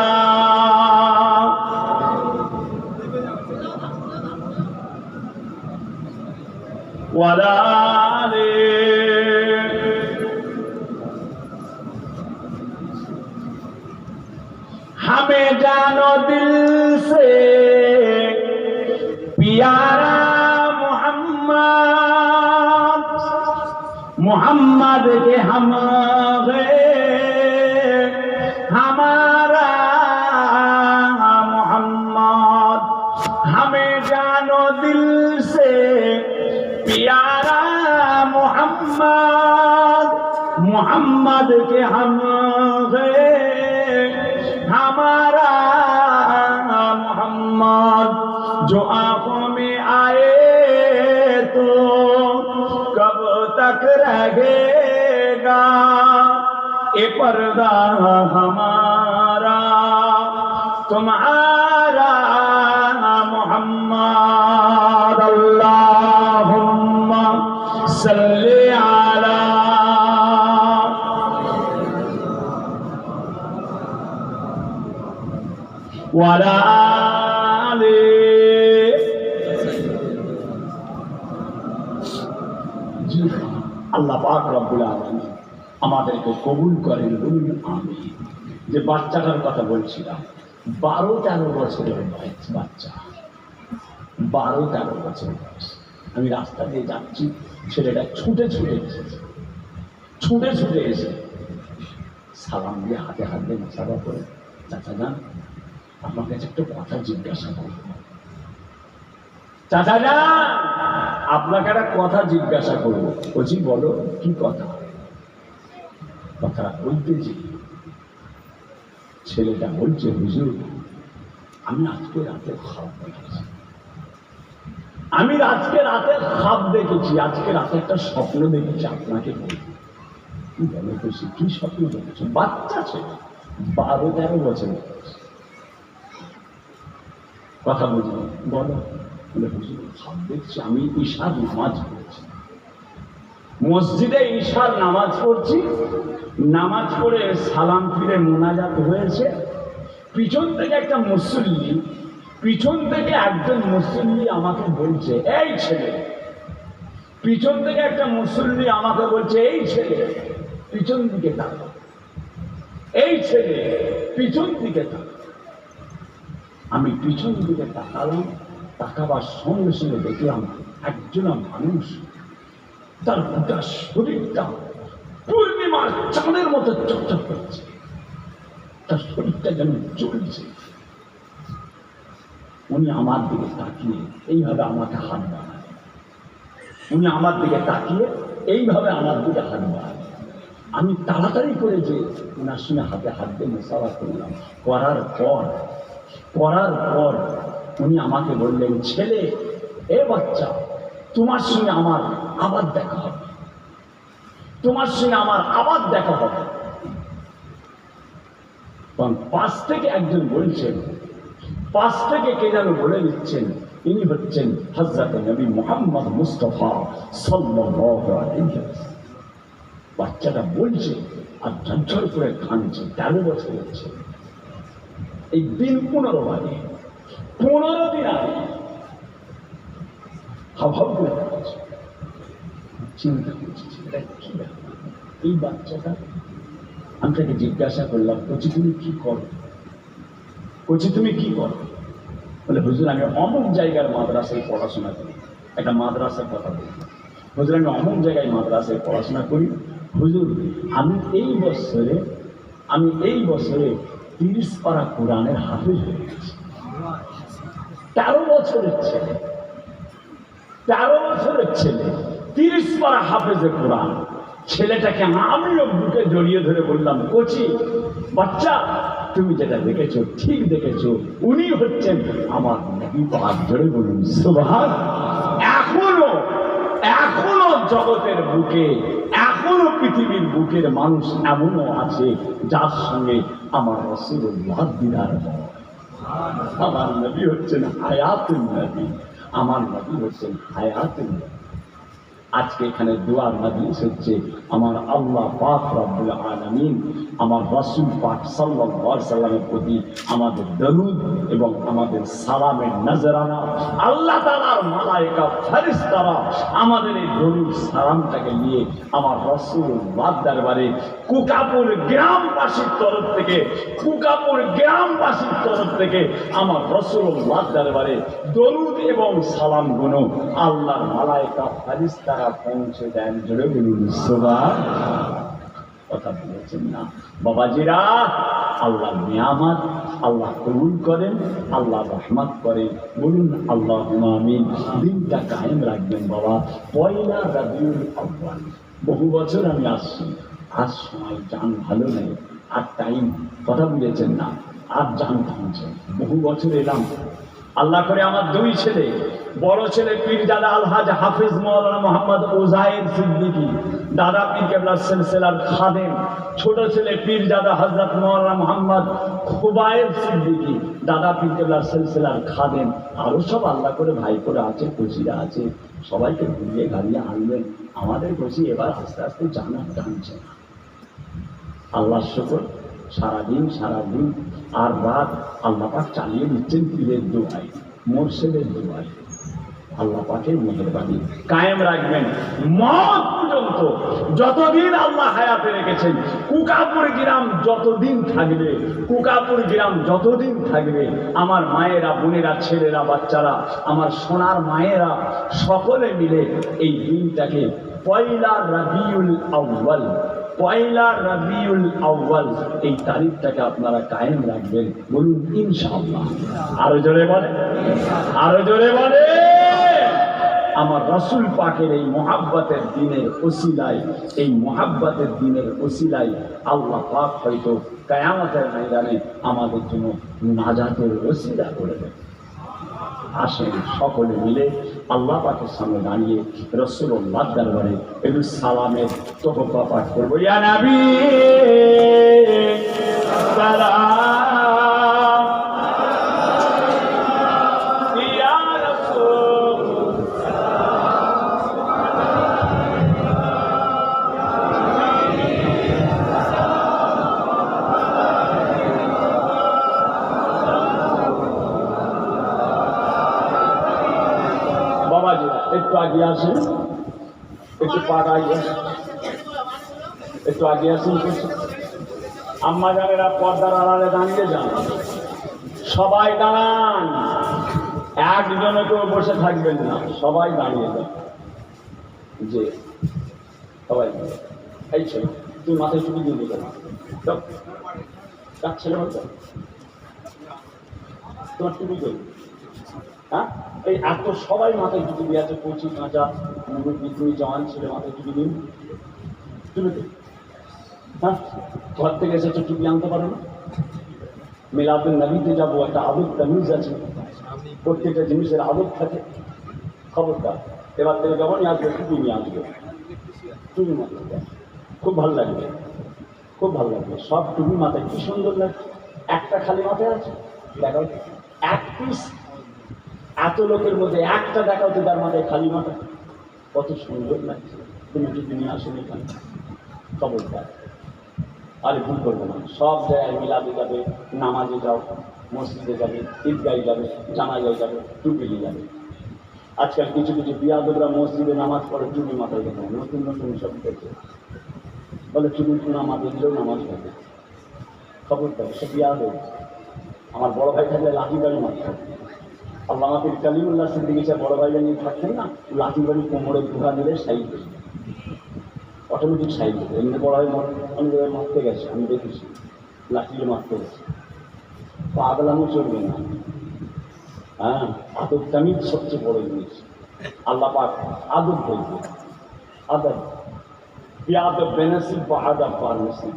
ওয়ালা আলি हमें जानो दिल से प्यारा मोहम्मद मोहम्मद के हम गए हमारा मोहम्मद हमें जानो दिल से प्यारा मोहम्मद मोहम्मद के हम गए हमारा मोहम्मद जो आंखों में आए तो कब तक रहेगा ये पर्दा हमारा तुम्हारा मोहम्मद अल्लाहुम्मा सल्ली अला वाला আল্লাহ পাক রব্বুল আলামিন আমাদেরকে কবুল করেন বলুন আমিন। যে বাচ্চাটার কথা বলছিলাম 12-13 বছরের বাচ্চা 12-13 বছরের বয়স। আমি রাস্তা দিয়ে যাচ্ছি, ছেলেটা ছুটে এসে সালাম দিয়ে হাতে হাত দিয়ে মাসাবা করে, চাচা যান আপনার কাছে একটা কথা জিজ্ঞাসা করব। চাচা যান আপনাকে একটা কথা জিজ্ঞাসা করবো। বলছি বলো কি কথা? কথাটা বলতেছি, ছেলেটা বলছে হুজুর আমি আজকে রাতে খাব দেখেছি, আমি আজকে রাতে খাব দেখেছি, আজকে রাতে একটা স্বপ্ন দেখেছি আপনাকে বলবো। কি বলো তো সে কি স্বপ্ন দেখেছো? বাচ্চা ছেলে 12-13 বছর কথা বুঝলো, বলো। বলে হুজুর খাব দেখছি, আমি ঈশার নামাজ পড়ছি, মসজিদে ঈশার নামাজ পড়ছি, নামাজ পড়ে সালাম ফিরে মোনাজাত হয়েছে, পিছন থেকে একজন মুসল্লি আমাকে বলছে এই ছেলে, পিছন থেকে একটা মুসল্লি আমাকে বলছে এই ছেলে পিছন দিকে তাকা, এই ছেলে পিছন দিকে তাকা। আমি পিছন দিকে তাকালাম, তাকাবার সঙ্গে সঙ্গে দেখলাম একজন মানুষ, তার গোটা শরীরটা পূর্ণিমার চাঁদের মতো চকচক করছে, তার শরীরটা যেন জ্বলছে। উনি আমার দিকে তাকিয়ে এইভাবে আমাকে হাত বাড়ায়, উনি আমার দিকে তাকিয়ে এইভাবে আমার দিকে হাত বাড়ায়। আমি তাড়াতাড়ি করে যে ওনার সঙ্গে হাতে হাত দিয়ে মোসাফা করলাম, করার পর উনি আমাকে বললেন ছেলে এ বাচ্চা তোমার সঙ্গে আমার আবার দেখা হবে, তোমার সঙ্গে আমার আবার দেখা হবে। পাশ থেকে একজন বলছেন, পাশ থেকে কে যেন বলে দিচ্ছেন ইনি হচ্ছেন হযরত নবী মুহাম্মদ মুস্তাফা সাল্লাল্লাহু আলাইহি ওয়াসাল্লাম। বাচ্চাটা বলছে আর ঝরঝর করে কাঁদছে, 13 বছর হচ্ছে। এই দিন 15 বাজে, 15 দিন আগে হাব করে কাঁদছে। চিন্তা করছি এটা কি ব্যাপার, এই বাচ্চাটা। আমি তাকে জিজ্ঞাসা করলাম বলছি তুমি কি করো? বলছি তুমি কি করো? বলে হুজুর আমি অমুক জায়গার মাদ্রাসায় পড়াশোনা করি। একটা মাদ্রাসার কথা বলি, হুজুর আমি অমুক জায়গায় মাদ্রাসায় পড়াশোনা করি। হুজুর আমি এই বছরে 30 পারা কোরআনের হাফেজ হয়ে গেছি। 13 বছরের ছেলে, 30 পারা হাফেজে কোরআন। ছেলেটাকে আমিও বুকে জড়িয়ে ধরে বললাম কোচি বাচ্চা তুমি যেটা দেখেছো ঠিক দেখেছো, উনি হচ্ছেন আমার নবী পাক। জোরে বলুন সুবহানাল্লাহ। এখনো জগতের বুকে, এখনো পৃথিবীর বুকের মানুষ এমনও আছে যার সঙ্গে আমার রাসূলুল্লাহ দিদার হয়। আমার নবী হচ্ছেন হায়াতুন নবী, আমার নবী হচ্ছেন হায়াতুন নবী। আজকে এখানে দোয়ার মাজলিস হচ্ছে, আমার আল্লাহ পাক রব্বুল আলামিন আমার রাসূল পাক সাল্লাল্লাহু আলাইহি সাল্লামের প্রতি আমাদের দরুদ এবং আমাদের সালামের নজরানা আল্লাহ তাআলার মালায়েকা ফেরেশতারা আমাদের এই দরুদ সালামটাকে নিয়ে আমার রাসূলুল্লাহ দরবারে কুকাপুর গ্রামবাসীর তরফ থেকে আমার রাসূলুল্লাহ দরবারে দরুদ এবং সালামগুলো আল্লাহর মালায়েকা ফেরেশতারা পৌঁছে দেন। জোরে বলুন সুবহানাল্লাহ। কথা বলেছেন না বাবাজিরা? আল্লাহ নিয়ামত আল্লাহ কবুল করেন, আল্লাহ রহমত করেন। বলুন আল্লাহুম্মা আমিন। দিনটা কায়েম রাখবেন বাবা। পয়লা রবিউল আউয়াল বহু বছর আমি আসছি, আজ সময় জান ভালো নেই, আর টাইম কথা বলেছেন না, আর জান থামছে। বহু বছর এলাম, আল্লাহ করে আমার দুই ছেলে, বড় ছেলে পীরজাদা আলহাজ হাফিজ মাওলানা মোহাম্মদ ওজায়ের সিদ্দিকী, দাদা পীর কেবলার সিলসিলার খাদেম। ছোট ছেলে পীরজাদা হযরত মাওলানা মোহাম্মদ খুবায়েব সিদ্দিকী, দাদা পীর কেবলার সিলসিলার খাদেম। আরো সব আল্লাহ করে ভাই করে আছে, খুশিরা আছে। সবাইকে ঘুরিয়ে গাড়িয়ে আনবেন। আমাদের খুশি এবার আস্তে আস্তে জানা টানছে। আল্লাহ শুকর, সারাদিন আর রাত আল্লাহ পাক চালিয়ে দিচ্ছেন পীরের দোয়ায়, মুর্শিদের দোয়ায়। আল্লাহ পাকের মেহেরবানি কায়েম রাখবেন মওত পর্যন্ত। যতদিন আল্লাহ হায়াতে রেখেছেন, কুকাপুর গ্রাম যতদিন থাকবে, আমার মায়েরা, বোনেরা, ছেলেরা, বাচ্চারা, আমার সোনার মায়েরা সকলে মিলে এই দিনটাকে পয়লা রবিউল আউয়াল এই তারিখটাকে আপনারা কায়েম রাখবেন। বলুন ইনশাআল্লাহ। আরো জোরে বলে আমার রাসূল পাকের এই মহাব্বতের দিনের ওসিলায় আল্লাহ পাক হয়তো কিয়ামতের ময়দানে আমাদের জন্য নাজাতের ওসিলা করে দেন। আসেন সকলে মিলে আল্লাহ পাকের সামনে দাঁড়িয়ে রাসূলুল্লাহ দরবারে একটু সালামের তোহফা পাঠ করবো। ইয়া নবী সালাম, ইয়া রাসূল একটু আগে আসেন, একটু আগে আসেন। আম্মা জানেরা পর্দার আড়ালে দাঁড়িয়ে যান, সবাই দাঁড়ান, একজনে কেউ বসে থাকবেন না, সবাই দাঁড়িয়ে যান। যে সবাই এই ছেলে, তুই মাথায় টুপি দিয়ে দিল কার ছেলে বলতো তোমার টুপি করি? হ্যাঁ, এই এত সবাই মাথায় টুপি দিয়ে আছে, কচি কাঁচা তুমি জওয়ান ছেলে মাথায় টুপি দিন। তুমি হ্যাঁ ঘর থেকে এসেছো, টুপি আনতে পারো না? মিলাদুন নবীতে যাবো, একটা আদব তামিজ আছে, প্রত্যেকটা জিনিসের আদব থাকে। খবরদার এবার থেকে যখনই আসবে টুপি নিয়ে আসবে, টুপি মাথায় খুব ভালো লাগবে। সব টুপি মাথায় কি সুন্দর লাগছে। একটা খালি মাথায় আছে, দেখাও এক পিস, এত লোকের মধ্যে একটা দেখাও তো তার মাথায় খালি মাথা, কত সুন্দর লাগছে। তুমি টুপি নিয়ে আসো এখানে, খবরদার আরে ভুল করবো না। সব জায়গায় মিলাদে যাবে, নামাজে যাও, মসজিদে যাবে, ঈদগাহে যাবে, জানাজায় যাবে, টুপি নিয়ে যাবে। আজকাল কিছু বিয়াদবরা মসজিদে নামাজ পড়ে টুপি মাথায় দেখে, নতুন সব দেখে বলে টুপি মাথায় দিলেও নামাজ পড়বে। খবরদার, সে বিয়াদব। আমার বড় ভাই থাকলে লাঠি বাড়ি মারত। আল্লামা পীর কালিমুল্লাহ সিদ্দিকী সাহেব বড় ভাই নিয়ে থাকতেন না, লাঠি বাড়ি কোমরে ঘোরা দিলে সাইড অটোমেটিক সাইড হতো। এমনি বড় ভাই অনেক জায়গায় মারতে গেছে, আমি দেখেছি লাঠিলে মারতে গেছে। পাগলামো চলবে না। হ্যাঁ, আদবটাই সবচেয়ে বড় জিনিস। আল্লাহ পাক আদব বলবে, আদব বিয়াদব বেনসিব বা আদব বা নসিব।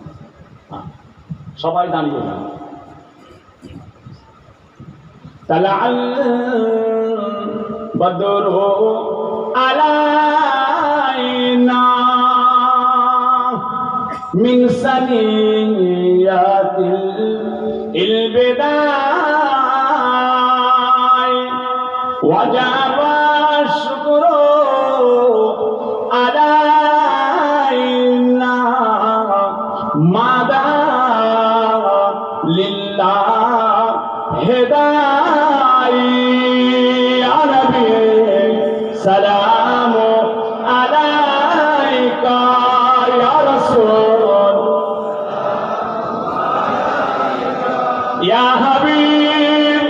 হ্যাঁ, সবাই দাঁড়িয়ে যান। তালাল বদরু আলাইনা মিন সানিয়াতিল ইলবিদাই ওয়াজাবা শুকরু আলাইনা হেদাই ইয়া নবী সালাম আলাইকা ইয়া রাসূল ইয়া হাবিব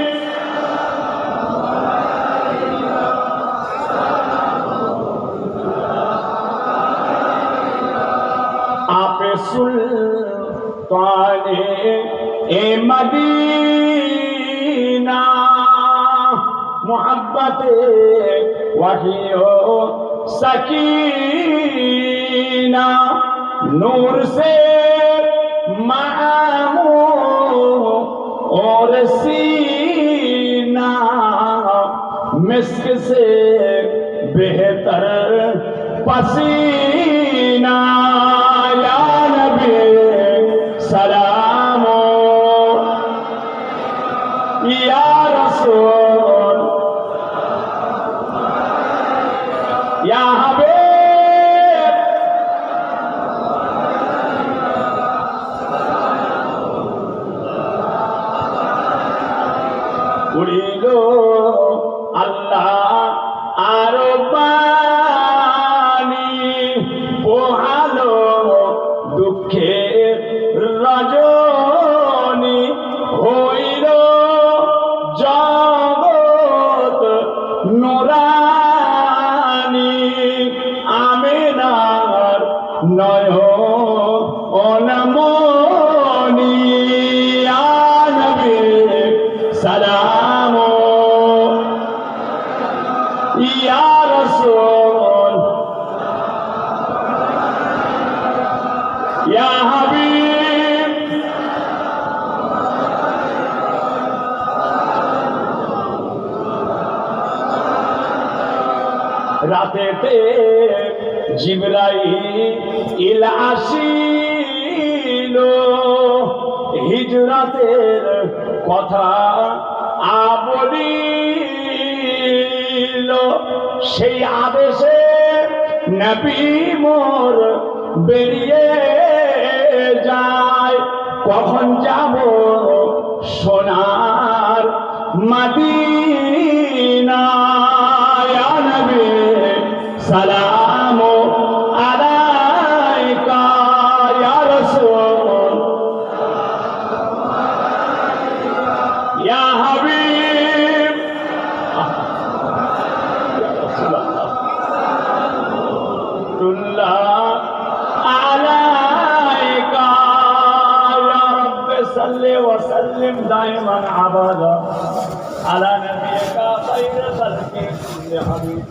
আপে সুলতানে এ মদিনা मोहब्बते वहियो सकीना नूर से मामू और सीना मिस्क से बेहतर पसीना या नबी सलाम या रसूल या हबीब उड़िलो अल्लाह आरबानी पोहालो दुखे रजनी होइलो जगत नुरानी आमिनार नयनमणि या नबी सलाम या रसूल या हबीब রাতেতে জিবরাইল আসিল হিজরাতের কথা বলিল সেই আদেশে নবী মোর বেরিয়ে যায় কখন যাব সোনার মদিনা ইয়া নবী সালাম আলাইকা ইয়া রাসূল ইয়া হাবিব তুল্লাহ আলাইকা ইয়া রাব্বি সাল্লি ওয়া সাল্লিম দাইমান আবাদা আলা নবিয়িকা খায়রুল খালকি কুল্লি হাবিব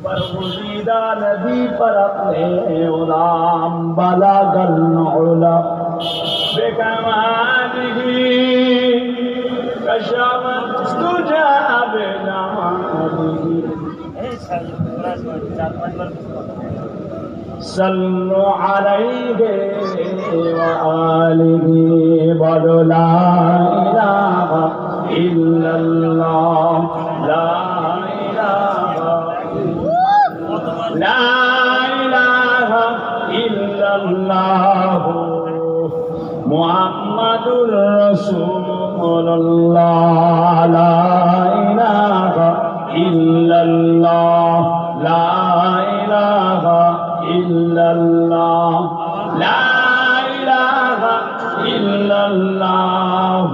बरगुज़ीदा नदी पर अपने उलाम बलागल उला बेकमालिही कशमत तुझा बेनमालिही सल्लु अलैहि व आलिहि बोलो ला इलाहा इल्लल्लाह ला لا إله إلا الله محمد رسول الله لا إله إلا الله لا إله إلا الله لا إله إلا الله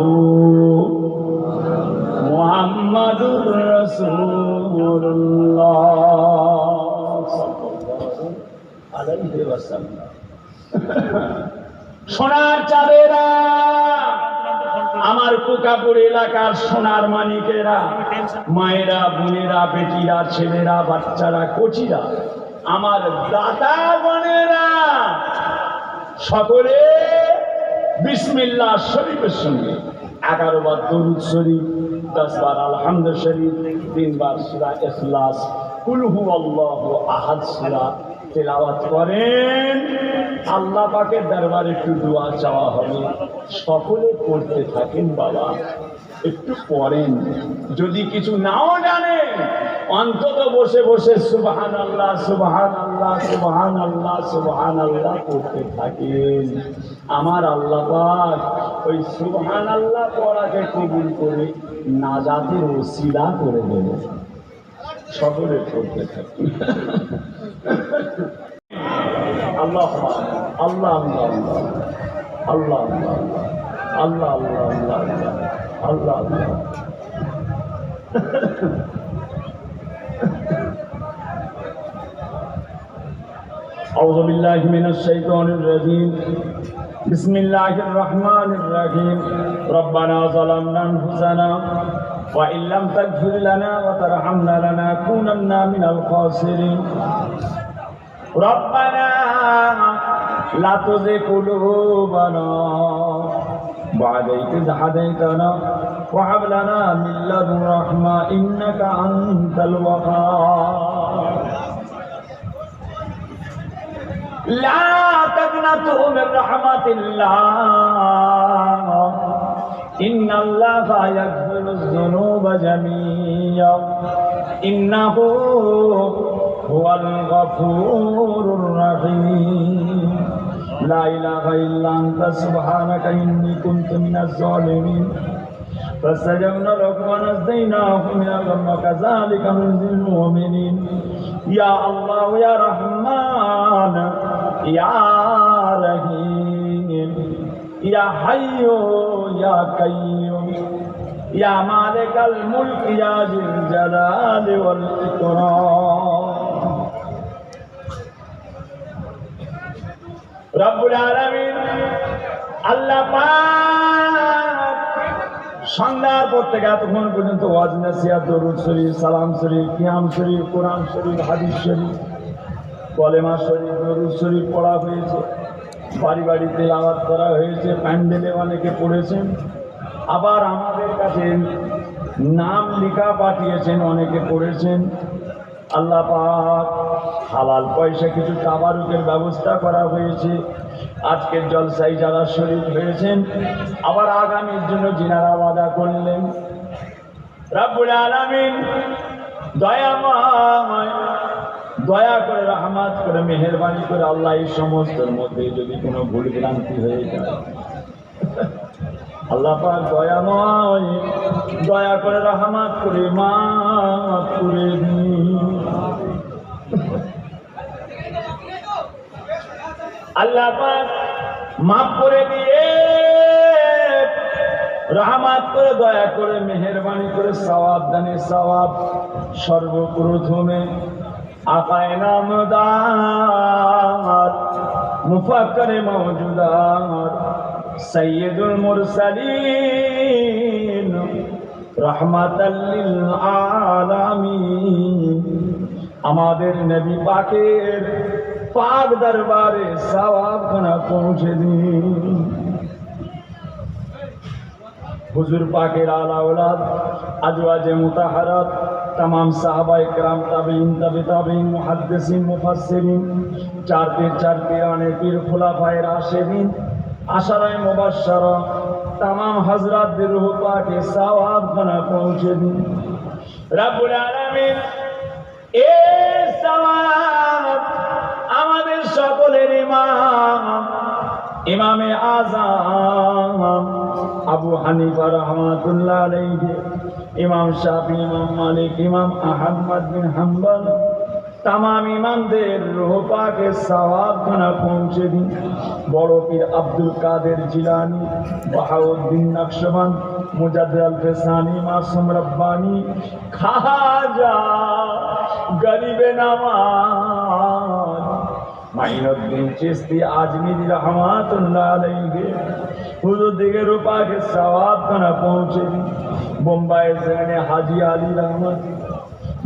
محمد رسول الله সোনার চাঁদেরা আমার কুকাপুর এলাকার সোনার মানিকেরা মায়েরা বোনেরা বেটিরা ছেলেরা বাচ্চারা কচিরা আমার দাতা বোনেরা সকলে বিসমিল্লাহ শরীফের সঙ্গে 11 বার দরুদ শরীফ 10 বার আলহামদুলিল্লাহ শরীফ 3 বার সূরা ইখলাস কুল হুয়াল্লাহু আহাদ সূরা তেলাওয়াত করেন। আল্লাহ পাকের দরবারে একটু দোয়া চাওয়া হবে। সকলে পড়তে থাকেন বাবা, একটু পড়েন। যদি কিছু নাও জানেন অন্তত বসে বসে সুবহানাল্লাহ সুবহানাল্লাহ সুবহানাল্লাহ সুবহানাল্লাহ পড়তে থাকেন। আমার আল্লাহ পাক ওই সুবহানাল্লাহ পড়াকে কবুল করে নাজাতের ওসিলা করে দেবেন। সকলে পড়তে থাকেন। আল্লাহ আল্লাহ আল্লাহ আল্লাহ আল্লাহ আল্লাহ আল্লাহ আল্লাহ। أعوذ بالله من الشيطان الرجيم بسم الله الرحمن الرحيم ربنا ظلمنا أنفسنا وإن لم تغفر لنا وترحمنا لنكونن من الخاسرين ربنا لا تزغ قلوبنا بعد إذ هديتنا وهب لنا من لدنك رحمة إنك أنت الوهاب لا تقنطوا من رحمة الله إن الله يغفر الذنوب جميعا إنه هو الغفور الرحيم لا إله إلا أنت سبحانك إني كنت من الظالمين فاستجبنا له ونجيناه من الغم كذلك ننجي المؤمنين يا الله يا رحمن يا رحيم يا حي يا قيوم يا مالك الملك يا ذي الجلال والإكرام রব্বুল আলামিন আল্লাহ পাক সন্ধ্যার পর থেকে এতক্ষণ পর্যন্ত ওয়াজ নাসিহত দরুদ শরীফ সালাম শরীফ কিয়াম শরীফ কোরআন শরীফ হাদিস শরীফ কলেমা শরীফ দরুদ শরীফ পড়া হয়েছে, বাড়ি বাড়ি তেলাওয়াত করা হয়েছে, প্যান্ডেলে অনেকে পড়েছেন, আবার আমাদের কাছে নাম লিখা পাঠিয়েছেন, অনেকে পড়েছেন। আল্লাহ পাক হালাল পয়সা কিছু তাবারুকের ব্যবস্থা করা হয়েছে। আজকের জলসায় যারা শরীক হয়েছেন, আবার আগামীর জন্য যিনারা ওয়াদা করলেন, রব্বুল আলামিন দয়াময় দয়া করে রহমত করে মেহেরবানি করে আল্লাহ এই সমস্তের মধ্যে যদি কোনো ভুল ভ্রান্তি হয়ে যায়, আল্লাহ পাক দয়াময় দয়া করে রহমত করে মাফ করে দিন। আল্লাহ পাক মাফ করে দিয়ে রহমত করে দয়া করে মেহেরবানি করে সওয়াব দানে সওয়াব সর্বপ্রথমে আকায়ে নামদার মুফাক্কিরে মাওজুদার সাইয়্যিদুল মুরসালিন রাহমাতাল লিল আলামিন আমাদের নবী পাকের পাক দরবারে সওয়াব খানা পৌঁছে দিন। হুজুর পাকের আলা औलाद अजवाज मुताहरात तमाम साहबा इकराम ताबीन तबे ताबीन मुहद्दिसिन मुफस्सिरिन चार पीराने पीर खुलाफाए राशिदीन आशराए मुबश्शरा तमाम हजरत दी रूह पाके सवाब खाना पहुंचे दिन। रब्बुल आलामीन ए सवाब আমাদের সকলের ইমামে আযম আবু হানিফা রাহমাতুল্লাহ আলাইহি, ইমাম শাফি, ইমাম মালিক, ইমাম আহমদ বিন হাম্বল तमाम ইমামদের রূহ পাকে সওয়াব খানা পৌঁছে দিন। বড় পীর আব্দুল কাদের জিলানী, বাহাউদ্দিন নকশবন্দ, মুজাদ্দিদ আল ফিসানি, মাসুম রব্বানী, খাজা গরিবে নওয়াজ, মাইনুদ্দিন চিশতি আজমিরি রহমাতুল্লাহ আলাইহি হুজুর দিকে রূহ পাকে সওয়াব খানা পৌঁছে দিন। বোম্বাই জেনে হাজি আলী রহমত,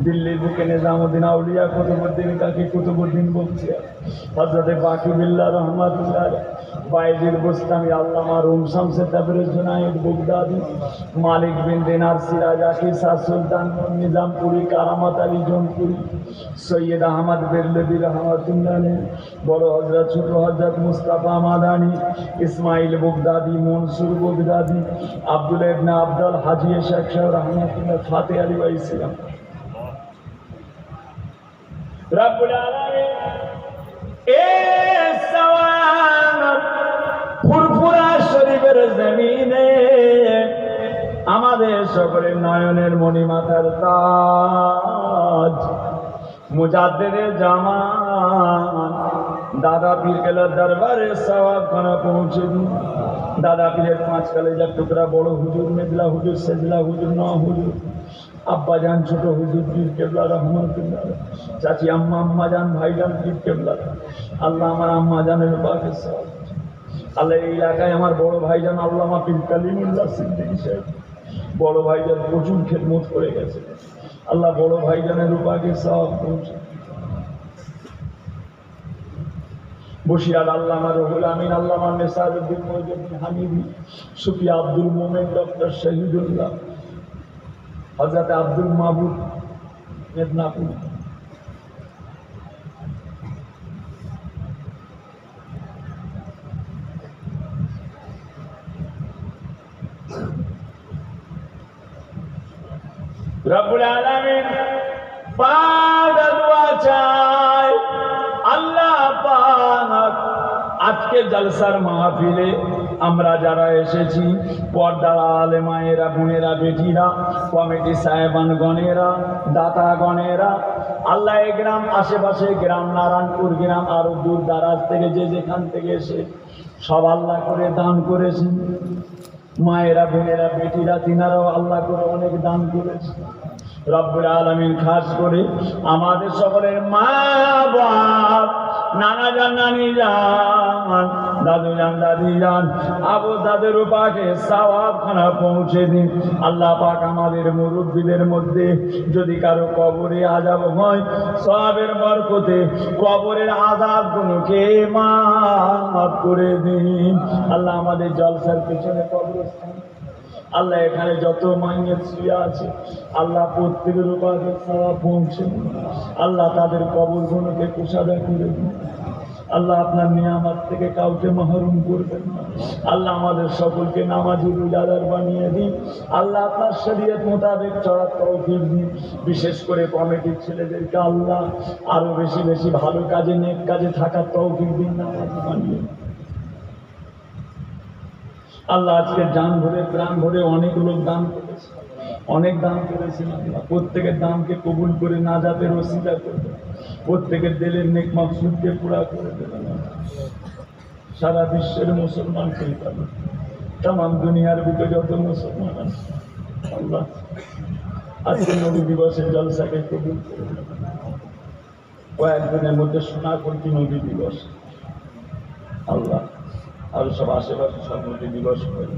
दिल्ली बुके निजामुद्दीन औलिया कुतुबुद्दीन काकी कुतुबुद्दीन बख्तियार, हजरत बाकी बिल्ला रहमतुल्लाह, বাইজিদ বুস্তামি, আল্লামা রুম শামসে তাবরেজ জুনায়েদ বুগদাদি, মালিক বিন দিনার সিরাজ আকি, শাহ সুলতান নিজামপুরি, কারামাত আলী জৌনপুরি, সৈয়দ আহমদ বেরলভী রহমাতুল্লাহ আলাইহি, বড় হযরত ছোট হযরত মুস্তাফা মাদানী, ইসমাইল বুগদাদি, মনসুর বুগদাদি, আব্দুল্লাহ ইবনে আব্দুল হাজি শেখ সাহেব রহমাতুল্লাহ, ফাতে আলী ওয়াইসিলাম। রব্বুল আলামিন ফুরফুরা শরীফের জমিনে আমাদের সকলের নয়নের মণিমাথার তাজ মুজাদ্দেদে জামান দাদা পীর কেলার দরবারে সওয়াব খানা পৌঁছে দিন। দাদা পীরের 5 কলেজার টুকরা বড় হুজুর, মেজলা হুজুর, সেজলা হুজুর, ন হুজুর, আব্বা জান ছোট হুজুর পীর কেবলা রহমাতুল্লাহ, চাচি আম্মা জান, ভাইজান পীর কেবলা। আল্লাহ আমার আম্মা জানের পাকে সওয়াব। আল্লাহ এই এলাকায় আমার বড় ভাইজান আল্লামা পীর কালিমুল্লাহ সিদ্দিকী সাহেব, বড় ভাইজান প্রচুর খেদমত করে গেছে। আল্লাহ বড় ভাইজানের উপাকে সওয়াব পৌঁছে। বসিরাল আল্লামা রুহুল আমিন, আল্লামা নেসারউদ্দিন মইজুদ্দিন হামিদি, সুফি আব্দুল মোমেন, ডক্টর শহীদুল্লাহ, হযরত আব্দুল মাহবুব মেদনাপুর, রব্বুল আলামিন পাক দোয়া চাই। আল্লাহ পাক আজকে জলসার মাহফিলে আমরা যারা এসেছি, পর্দার আলেমায়েরা, বোনেরা, বেটিরা, কমিটি সাহেবান গণেরা, দাতা গণেরা, আল্লাহ এই গ্রাম, আশেপাশে গ্রাম, নারায়ণপুর গ্রাম, আরো দূর দারাজ থেকে যে যেখান থেকে এসে সব আল্লাহ করে দান করেছেন। মায়েরা, বোনেরা, বেটিরা, তিনারাও আল্লাহ করে অনেক দান করেছে। রব্বুল আলামিন খাস করে আমাদের সকলের মা বাপ, নানা জান, নানি জান, দাদু জান, দাদি জান, আবু দাদের পাকে সওয়াব খানা পৌঁছে দিন। আল্লাহ পাক আমাদের মুরব্বীদের মধ্যে যদি কারো কবরে আযাব হয়, সওয়াবের বরকতে কবরের আযাবগুলোকে মাফ করে দিন। আল্লাহ আমাদের জলসার পেছনে কবরস্থান, আল্লাহ এখানে যত মাইয়াত শুয়ে আছে, আল্লাহ প্রত্যেকের উপরে সওয়াব পৌঁছে দিন। আল্লাহ তাদের কবরগুলোকে কুশাদা করে দিন। আল্লাহ আপনার নিয়ামত থেকে কাউকে মাহরুম করবেন না। আল্লাহ আমাদের সকলকে নামাজি রোজাদার বানিয়ে দিন। আল্লাহ আপনার শরীয়ত মোতাবেক চলার তৌফিক দিন। বিশেষ করে কমিটির ছেলেদেরকে আল্লাহ আরো বেশি বেশি ভালো কাজে, নেক কাজে থাকার তৌফিক দিন, নামাজি বানিয়ে দিন। আল্লাহ আজকে জান ভরে প্রাণ ভরে অনেক লোক দান করেছে, অনেক দান করেছেন। আল্লাহ প্রত্যেকের দানকে কবুল করে নাজাতের ওসিলা করবেন, প্রত্যেকের দিলের নেক মাকসুদকে পুরা করে দেবেন। সারা বিশ্বের মুসলমানকে তাম দুনিয়ার বুকে যত মুসলমান আছে, আল্লাহ আজকে নবী দিবসের জলসাকে কবুল করে দেবেন। কয়েকদিনের মধ্যে সোনাকর্তী নবী দিবস, আল্লাহ আর সব আশেপাশে সব নবী দিবস করে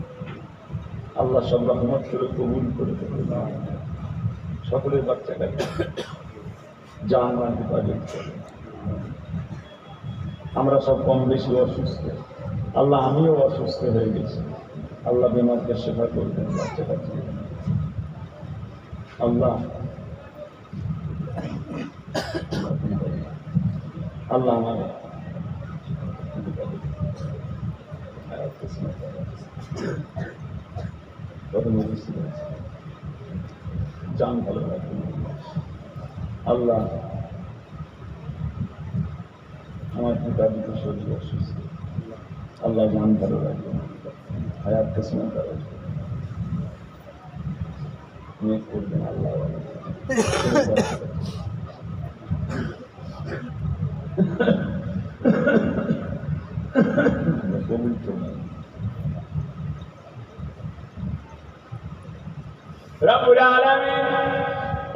আল্লাহ সব রহমত করে কবুল করে দেবেন। সকলের বাচ্চাটাকে জান মান হেফাজত করে। আমরা সব কম বেশি অসুস্থ, আল্লাহ আমিও অসুস্থ হয়ে গেছি। আল্লাহ বেমারকে সেবা করবেন, বাচ্চা কাচ্চা আল্লাহ আল্লাহ আমার জান ভালো রাখবেন। আল্লাহ আমার পিতা দিকে শরীর অসুস্থ, আল্লাহ জান ভালো রাখবেন, হায়াত কিসমত নেক করবেন। আল্লাহ কবুল করবেন। রব্বুল আলামিন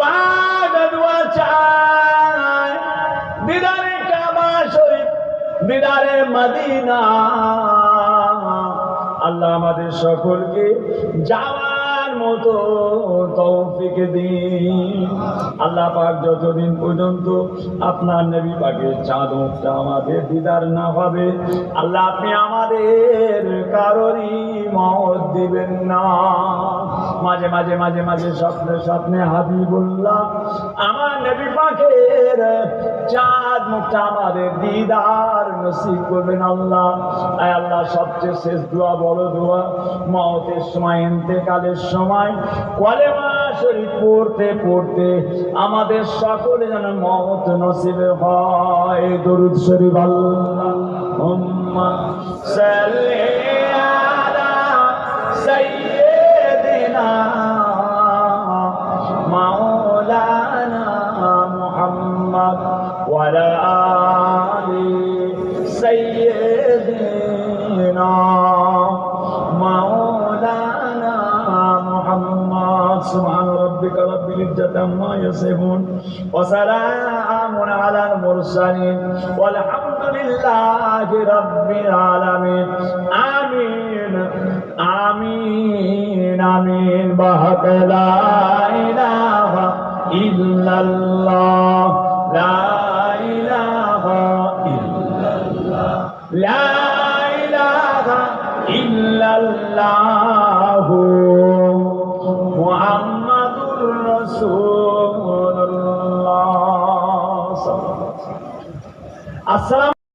পাক দোয়া চাই, দিদারে কাবা শরীফ, দিদারে মদিনা। আল্লাহ আমাদের সকলকে যাওয়ার মতো তৌফিক দিন। আল্লাহ পাক যতদিন পর্যন্ত আপনার নবী পাকের চাঁদ মুখটা আমাদের দিদার না হবে, আল্লাহ আপনি আমাদের কারোরই মওত দিবেন না। মাঝে মাঝে মাঝে মাঝে স্বপ্নে স্বপ্নে হাবিবুল্লাহ আমার নবী পাকের চাঁদ মুখটা আমাদের দিদার নসিব করবেন আল্লাহ। আয় আল্লাহ, সবচেয়ে শেষ দোয়া, বড় দোয়া, মওতের সময়, ইন্তেকালের সময় কলেমা শরীফ পড়তে পড়তে আমাদের সকলে যেন মওত নসিব হয়। দরুদ শরীফ। আল্লাহুম্মা সাল্লি আলা সাইয়্যিদিনা মাওলানা মুহাম্মদ ওয়া আলা আলি সাইয়্যিদিনা মাওলানা মুহাম্মদ। সুবহান রাব্বিকা রাব্বিল ইজ্জাতি আম্মা ইয়াসিফুন ওয়া সালামুন আলাল মুরসালিন ওয়াল হামদুলিল্লাহি রাব্বিল আলামিন। আমিন আমিন আমিন। বাহাক লা ইলাহা ইল্লাল্লাহ, লা ইলাহা ইল্লাল্লাহ, লা ইলাহা ইল্লাল্লাহ মুহাম্মাদুর রাসূলুল্লাহ। আসসালামু